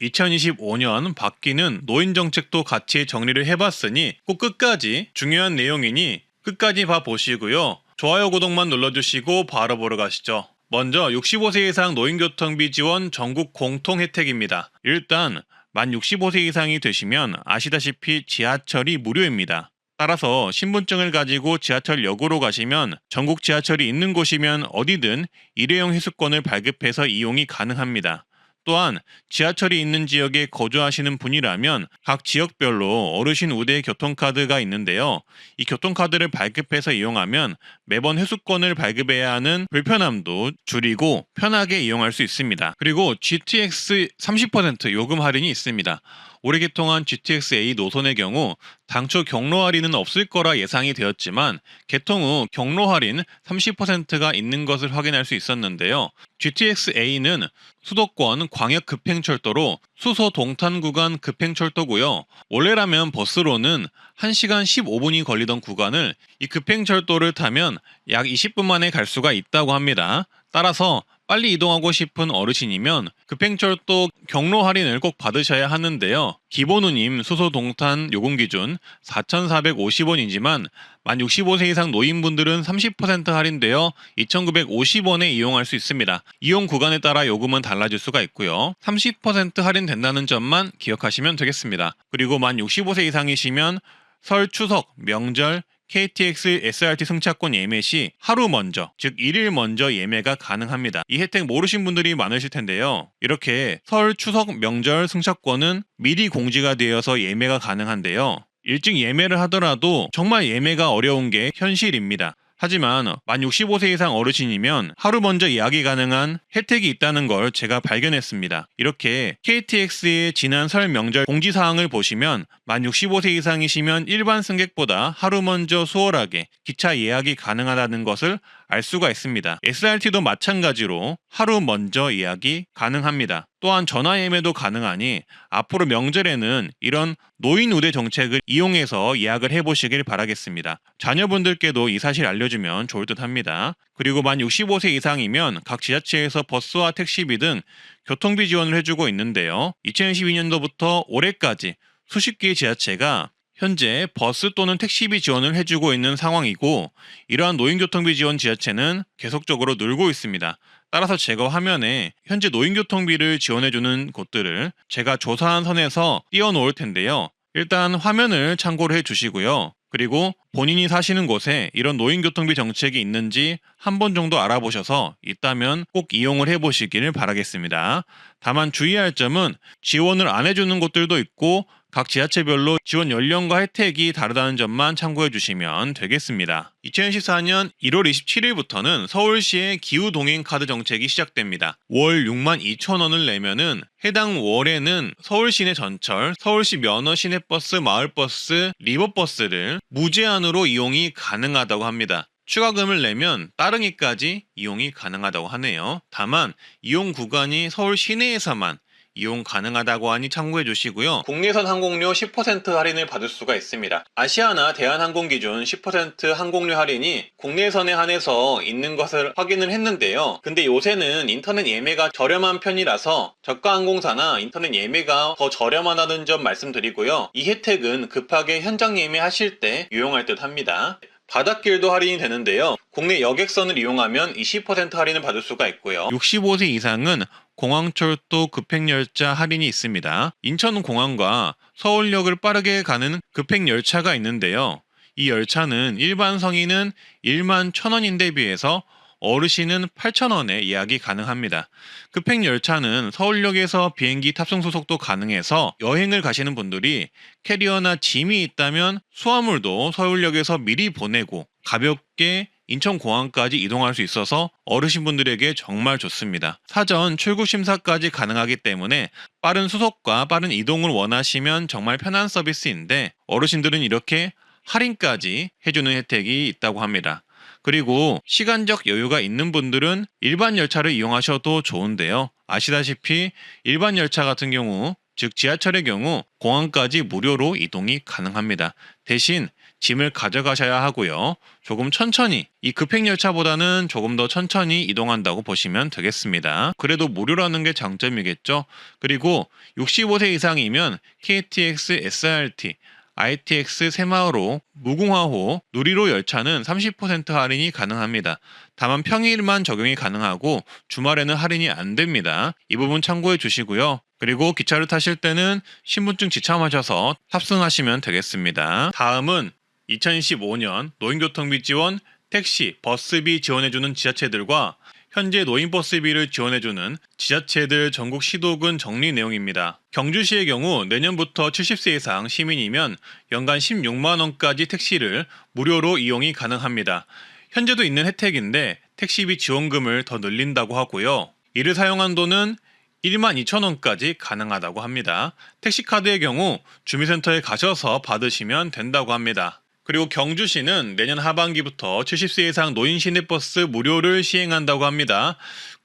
Speaker 2: 2025년 바뀌는 노인 정책도 같이 정리를 해봤으니 꼭 끝까지 중요한 내용이니 끝까지 봐보시고요. 좋아요, 구독만 눌러주시고 바로 보러 가시죠. 먼저 65세 이상 노인교통비 지원 전국 공통 혜택입니다. 일단 만 65세 이상이 되시면 아시다시피 지하철이 무료입니다. 따라서 신분증을 가지고 지하철역으로 가시면 전국 지하철이 있는 곳이면 어디든 일회용 회수권을 발급해서 이용이 가능합니다. 또한 지하철이 있는 지역에 거주하시는 분이라면 각 지역별로 어르신 우대 교통카드가 있는데요. 이 교통카드를 발급해서 이용하면 매번 회수권을 발급해야 하는 불편함도 줄이고 편하게 이용할 수 있습니다. 그리고 GTX 30% 요금 할인이 있습니다. 올해 개통한 GTX-A 노선의 경우 당초 경로 할인은 없을 거라 예상이 되었지만 개통 후 경로 할인 30%가 있는 것을 확인할 수 있었는데요. GTX-A는 수도권 광역 급행철도로 수소 동탄 구간 급행철도고요. 원래라면 버스로는 1시간 15분이 걸리던 구간을 이 급행철도를 타면 약 20분 만에 갈 수가 있다고 합니다. 따라서 빨리 이동하고 싶은 어르신이면 급행철도 경로 할인을 꼭 받으셔야 하는데요. 기본 운임 수소 동탄 요금 기준 4,450원이지만 만 65세 이상 노인분들은 30% 할인되어 2,950원에 이용할 수 있습니다. 이용 구간에 따라 요금은 달라질 수가 있고요. 30% 할인된다는 점만 기억하시면 되겠습니다. 그리고 만 65세 이상이시면 설, 추석, 명절, KTX, SRT 승차권 예매 시 하루 먼저, 즉 1일 먼저 예매가 가능합니다. 이 혜택 모르신 분들이 많으실 텐데요. 이렇게 설, 추석, 명절 승차권은 미리 공지가 되어서 예매가 가능한데요. 일찍 예매를 하더라도 정말 예매가 어려운 게 현실입니다. 하지만 만 65세 이상 어르신이면 하루 먼저 예약이 가능한 혜택이 있다는 걸 제가 발견했습니다. 이렇게 KTX의 지난 설 명절 공지사항을 보시면 만 65세 이상이시면 일반 승객보다 하루 먼저 수월하게 기차 예약이 가능하다는 것을 알 수가 있습니다. SRT도 마찬가지로 하루 먼저 예약이 가능합니다. 또한 전화 예매도 가능하니 앞으로 명절에는 이런 노인 우대 정책을 이용해서 예약을 해보시길 바라겠습니다. 자녀분들께도 이 사실 알려주면 좋을 듯 합니다. 그리고 만 65세 이상이면 각 지자체에서 버스와 택시비 등 교통비 지원을 해주고 있는데요. 2012년도부터 올해까지 수십 개의 지자체가 현재 버스 또는 택시비 지원을 해주고 있는 상황이고 이러한 노인교통비 지원 지자체는 계속적으로 늘고 있습니다. 따라서 제가 화면에 현재 노인교통비를 지원해주는 곳들을 제가 조사한 선에서 띄워놓을 텐데요. 일단 화면을 참고를 해주시고요. 그리고 본인이 사시는 곳에 이런 노인교통비 정책이 있는지 한 번 정도 알아보셔서 있다면 꼭 이용을 해보시길 바라겠습니다. 다만 주의할 점은 지원을 안 해주는 곳들도 있고 각 지자체별로 지원 연령과 혜택이 다르다는 점만 참고해 주시면 되겠습니다. 2014년 1월 27일부터는 서울시의 기후동행카드 정책이 시작됩니다. 월 62,000원을 내면은 해당 월에는 서울시 내 전철, 서울시 면허 시내버스, 마을버스, 리버버스를 무제한으로 이용이 가능하다고 합니다. 추가금을 내면 따릉이까지 이용이 가능하다고 하네요. 다만 이용 구간이 서울 시내에서만 이용 가능하다고 하니 참고해 주시고요. 국내선 항공료 10% 할인을 받을 수가 있습니다. 아시아나 대한항공 기준 10% 항공료 할인이 국내선에 한해서 있는 것을 확인을 했는데요. 근데 요새는 인터넷 예매가 저렴한 편이라서 저가 항공사나 인터넷 예매가 더 저렴하다는 점 말씀드리고요. 이 혜택은 급하게 현장 예매하실 때 유용할 듯 합니다. 바닷길도 할인이 되는데요. 국내 여객선을 이용하면 20% 할인을 받을 수가 있고요. 65세 이상은 공항철도 급행열차 할인이 있습니다. 인천공항과 서울역을 빠르게 가는 급행열차가 있는데요. 이 열차는 일반 성인은 11,000원인데 비해서 어르신은 8,000원에 예약이 가능합니다. 급행열차는 서울역에서 비행기 탑승 소속도 가능해서 여행을 가시는 분들이 캐리어나 짐이 있다면 수화물도 서울역에서 미리 보내고 가볍게 인천공항까지 이동할 수 있어서 어르신분들에게 정말 좋습니다. 사전 출국 심사까지 가능하기 때문에 빠른 수속과 빠른 이동을 원하시면 정말 편한 서비스인데 어르신들은 이렇게 할인까지 해주는 혜택이 있다고 합니다. 그리고 시간적 여유가 있는 분들은 일반 열차를 이용하셔도 좋은데요. 아시다시피 일반 열차 같은 경우, 즉 지하철의 경우 공항까지 무료로 이동이 가능합니다. 대신 짐을 가져가셔야 하고요. 조금 천천히, 이 급행열차보다는 조금 더 천천히 이동한다고 보시면 되겠습니다. 그래도 무료라는 게 장점이겠죠. 그리고 65세 이상이면 KTX, SRT, ITX 새마을호, 무궁화호, 누리호 열차는 30% 할인이 가능합니다. 다만 평일만 적용이 가능하고 주말에는 할인이 안 됩니다. 이 부분 참고해 주시고요. 그리고 기차를 타실 때는 신분증 지참하셔서 탑승하시면 되겠습니다. 다음은 2025년 노인교통비 지원, 택시, 버스비 지원해주는 지자체들과 현재 노인버스비를 지원해주는 지자체들 전국 시도군 정리 내용입니다. 경주시의 경우 내년부터 70세 이상 시민이면 연간 16만원까지 택시를 무료로 이용이 가능합니다. 현재도 있는 혜택인데 택시비 지원금을 더 늘린다고 하고요. 이를 사용한 돈은 12,000원까지 가능하다고 합니다. 택시카드의 경우 주민센터에 가셔서 받으시면 된다고 합니다. 그리고 경주시는 내년 하반기부터 70세 이상 노인 시내버스 무료를 시행한다고 합니다.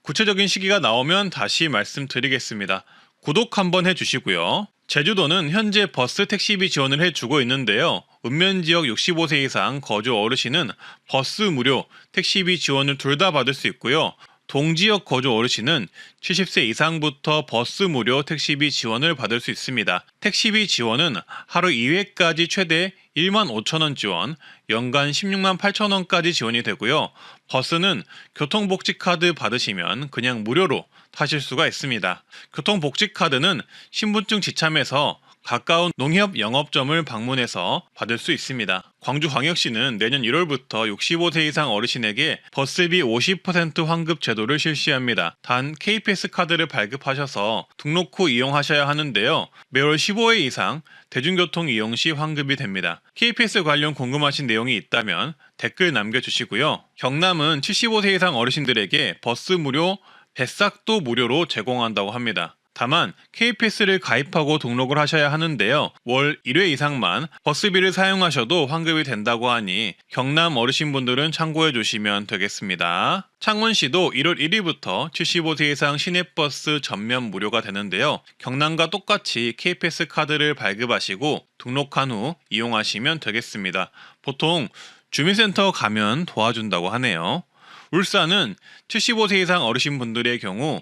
Speaker 2: 구체적인 시기가 나오면 다시 말씀드리겠습니다. 구독 한번 해주시고요. 제주도는 현재 버스 택시비 지원을 해주고 있는데요. 읍면지역 65세 이상 거주 어르신은 버스 무료, 택시비 지원을 둘 다 받을 수 있고요. 동지역 거주 어르신은 70세 이상부터 버스 무료 택시비 지원을 받을 수 있습니다. 택시비 지원은 하루 2회까지 최대 15,000원 지원, 연간 168,000원까지 지원이 되고요. 버스는 교통복지카드 받으시면 그냥 무료로 타실 수가 있습니다. 교통복지카드는 신분증 지참해서 가까운 농협 영업점을 방문해서 받을 수 있습니다. 광주광역시는 내년 1월부터 65세 이상 어르신에게 버스비 50% 환급 제도를 실시합니다. 단 KPS 카드를 발급하셔서 등록 후 이용하셔야 하는데요. 매월 15회 이상 대중교통 이용 시 환급이 됩니다. KPS 관련 궁금하신 내용이 있다면 댓글 남겨주시고요. 경남은 75세 이상 어르신들에게 버스 무료, 뱃삭도 무료로 제공한다고 합니다. 다만 KPS를 가입하고 등록을 하셔야 하는데요. 월 1회 이상만 버스비를 사용하셔도 환급이 된다고 하니 경남 어르신분들은 참고해 주시면 되겠습니다. 창원시도 1월 1일부터 75세 이상 시내버스 전면 무료가 되는데요. 경남과 똑같이 KPS 카드를 발급하시고 등록한 후 이용하시면 되겠습니다. 보통 주민센터 가면 도와준다고 하네요. 울산은 75세 이상 어르신분들의 경우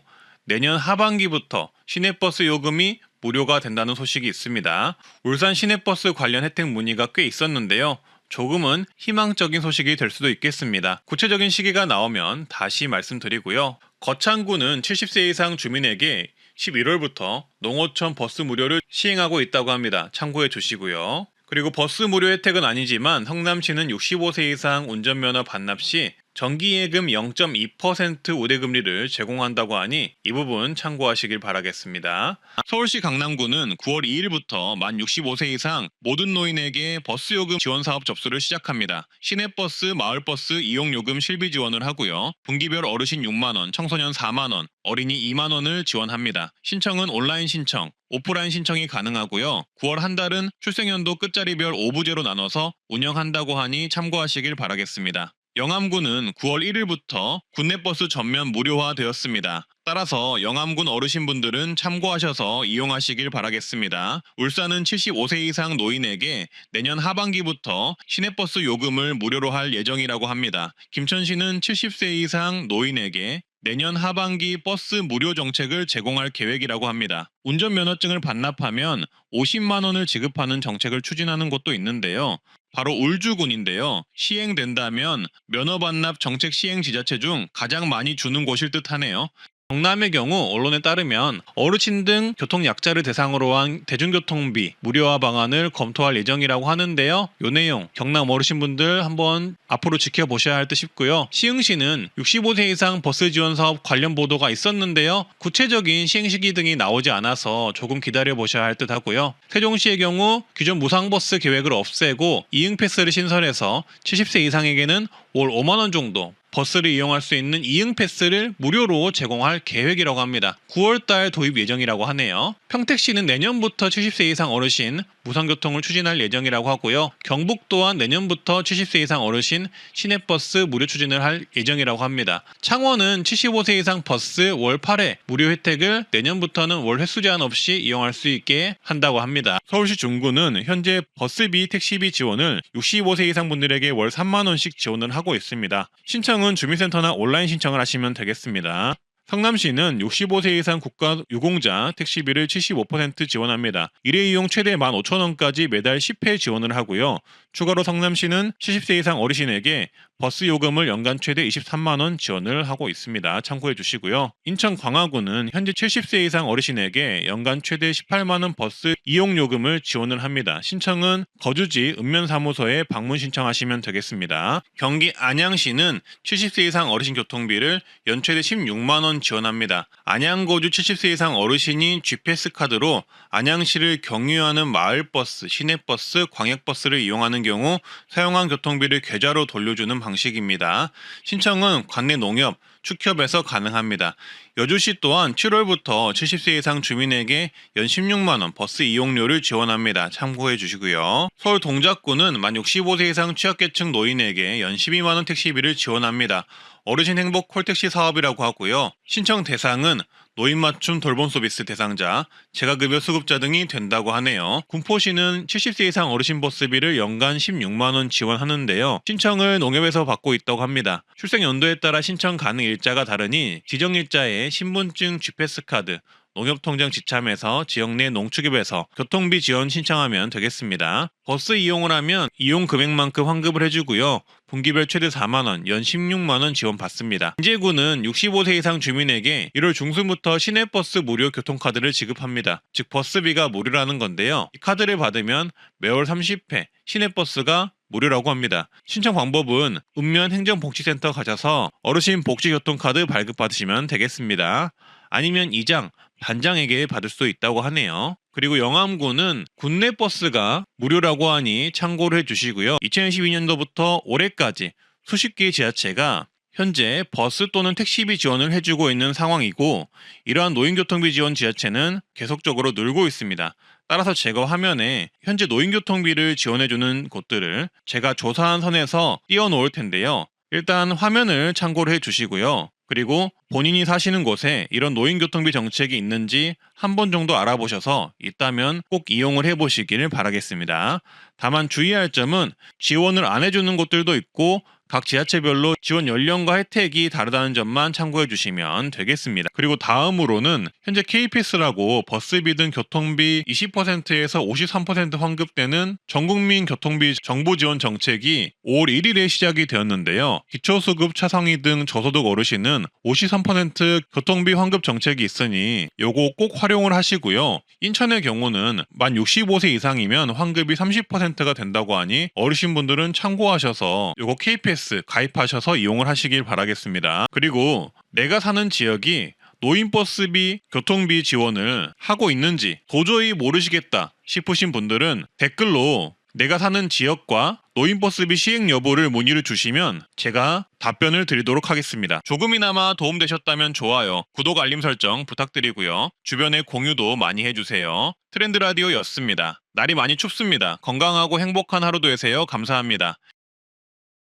Speaker 2: 내년 하반기부터 시내버스 요금이 무료가 된다는 소식이 있습니다. 울산 시내버스 관련 혜택 문의가 꽤 있었는데요. 조금은 희망적인 소식이 될 수도 있겠습니다. 구체적인 시기가 나오면 다시 말씀드리고요. 거창구는 70세 이상 주민에게 11월부터 농어촌 버스 무료를 시행하고 있다고 합니다. 참고해 주시고요. 그리고 버스 무료 혜택은 아니지만 성남시는 65세 이상 운전면허 반납 시 정기예금 0.2% 우대금리를 제공한다고 하니 이 부분 참고하시길 바라겠습니다. 서울시 강남구는 9월 2일부터 만 65세 이상 모든 노인에게 버스요금 지원사업 접수를 시작합니다. 시내버스, 마을버스 이용요금 실비 지원을 하고요. 분기별 어르신 6만원, 청소년 4만원, 어린이 2만원을 지원합니다. 신청은 온라인 신청, 오프라인 신청이 가능하고요. 9월 한 달은 출생연도 끝자리별 5부제로 나눠서 운영한다고 하니 참고하시길 바라겠습니다. 영암구는 9월 1일부터 군내버스 전면 무료화되었습니다. 따라서 영암군 어르신분들은 참고하셔서 이용하시길 바라겠습니다. 울산은 75세 이상 노인에게 내년 하반기부터 시내버스 요금을 무료로 할 예정이라고 합니다. 김천시는 70세 이상 노인에게 내년 하반기 버스 무료 정책을 제공할 계획이라고 합니다. 운전면허증을 반납하면 50만 원을 지급하는 정책을 추진하는 곳도 있는데요. 바로 울주군인데요. 시행된다면 면허 반납 정책 시행 지자체 중 가장 많이 주는 곳일 듯하네요. 경남의 경우 언론에 따르면 어르신 등 교통약자를 대상으로 한 대중교통비 무료화 방안을 검토할 예정이라고 하는데요. 이 내용 경남 어르신분들 한번 앞으로 지켜보셔야 할 듯 싶고요. 시흥시는 65세 이상 버스 지원 사업 관련 보도가 있었는데요. 구체적인 시행 시기 등이 나오지 않아서 조금 기다려보셔야 할 듯 하고요. 세종시의 경우 기존 무상버스 계획을 없애고 이응패스를 신설해서 70세 이상에게는 월 5만 원 정도 버스를 이용할 수 있는 이응패스를 무료로 제공할 계획이라고 합니다. 9월달 도입 예정이라고 하네요. 평택시는 내년부터 70세 이상 어르신 무상교통을 추진할 예정이라고 하고요. 경북 또한 내년부터 70세 이상 어르신 시내버스 무료 추진을 할 예정이라고 합니다. 창원은 75세 이상 버스 월 8회 무료 혜택을 내년부터는 월 횟수 제한 없이 이용할 수 있게 한다고 합니다. 서울시 중구는 현재 버스비, 택시비 지원을 65세 이상 분들에게 월 3만 원씩 지원을 하고 있습니다. 신청은 주민센터나 온라인 신청을 하시면 되겠습니다. 성남시는 65세 이상 국가 유공자 택시비를 75% 지원합니다. 일회이용 최대 15,000원까지 매달 10회 지원을 하고요. 추가로 성남시는 70세 이상 어르신에게 버스 요금을 연간 최대 23만 원 지원을 하고 있습니다. 참고해 주시고요. 인천 광화구는 현재 70세 이상 어르신에게 연간 최대 18만 원 버스 이용 요금을 지원을 합니다. 신청은 거주지 읍면사무소에 방문 신청하시면 되겠습니다. 경기 안양시는 70세 이상 어르신 교통비를 연 최대 16만 원 지원합니다. 안양 거주 70세 이상 어르신이 GPS 카드로 안양시를 경유하는 마을버스, 시내버스, 광역버스를 이용하는 경우 사용한 교통비를 계좌로 돌려주는 방식입니다. 신청은 관내 농협, 축협에서 가능합니다. 여주시 또한 7월부터 70세 이상 주민에게 연 16만 원 버스 이용료를 지원합니다. 참고해 주시고요. 서울 동작구는 만 65세 이상 취약계층 노인에게 연 12만 원 택시비를 지원합니다. 어르신 행복 콜택시 사업이라고 하고요. 신청 대상은 노인 맞춤 돌봄 서비스 대상자, 재가급여 수급자 등이 된다고 하네요. 군포시는 70세 이상 어르신 버스비를 연간 16만 원 지원하는데요. 신청을 농협에서 받고 있다고 합니다. 출생 연도에 따라 신청 가능 일자가 다르니 지정 일자에 신분증, GPS 카드, 농협통장 지참에서 지역 내 농축협에서 교통비 지원 신청하면 되겠습니다. 버스 이용을 하면 이용 금액만큼 환급을 해주고요. 분기별 최대 4만원, 연 16만원 지원받습니다. 인제구는 65세 이상 주민에게 1월 중순부터 시내버스 무료 교통카드를 지급합니다. 즉 버스비가 무료라는 건데요. 이 카드를 받으면 매월 30회 시내버스가 무료라고 합니다. 신청 방법은 읍면 행정복지센터 가셔서 어르신 복지교통카드 발급받으시면 되겠습니다. 아니면 이장, 반장에게 받을 수 있다고 하네요. 그리고 영암구는 국내 버스가 무료라고 하니 참고를 해주시고요. 2012년도부터 올해까지 수십 개의 지자체가 현재 버스 또는 택시비 지원을 해주고 있는 상황이고 이러한 노인교통비 지원 지자체는 계속적으로 늘고 있습니다. 따라서 제가 화면에 현재 노인교통비를 지원해주는 곳들을 제가 조사한 선에서 띄워놓을 텐데요. 일단 화면을 참고를 해주시고요. 그리고 본인이 사시는 곳에 이런 노인교통비 정책이 있는지 한 번 정도 알아보셔서 있다면 꼭 이용을 해보시기를 바라겠습니다. 다만 주의할 점은 지원을 안 해주는 곳들도 있고 각 지자체별로 지원 연령과 혜택이 다르다는 점만 참고해 주시면 되겠습니다. 그리고 다음으로는 현재 KPS라고 버스비 등 교통비 20%에서 53% 환급되는 전국민 교통비 정부 지원 정책이 5월 1일에 시작이 되었는데요. 기초수급 차상위 등 저소득 어르신은 53% 교통비 환급 정책이 있으니 요거 꼭 활용을 하시고요. 인천의 경우는 만 65세 이상이면 환급이 30%가 된다고 하니 어르신분들은 참고하셔서 요거 KPS 가입하셔서 이용을 하시길 바라겠습니다. 그리고 내가 사는 지역이 노인버스비, 교통비 지원을 하고 있는지 도저히 모르시겠다 싶으신 분들은 댓글로 내가 사는 지역과 노인버스비 시행 여부를 문의를 주시면 제가 답변을 드리도록 하겠습니다. 조금이나마 도움되셨다면 좋아요, 구독, 알림 설정 부탁드리고요. 주변에 공유도 많이 해주세요. 트렌드 라디오였습니다. 날이 많이 춥습니다. 건강하고 행복한 하루 되세요. 감사합니다.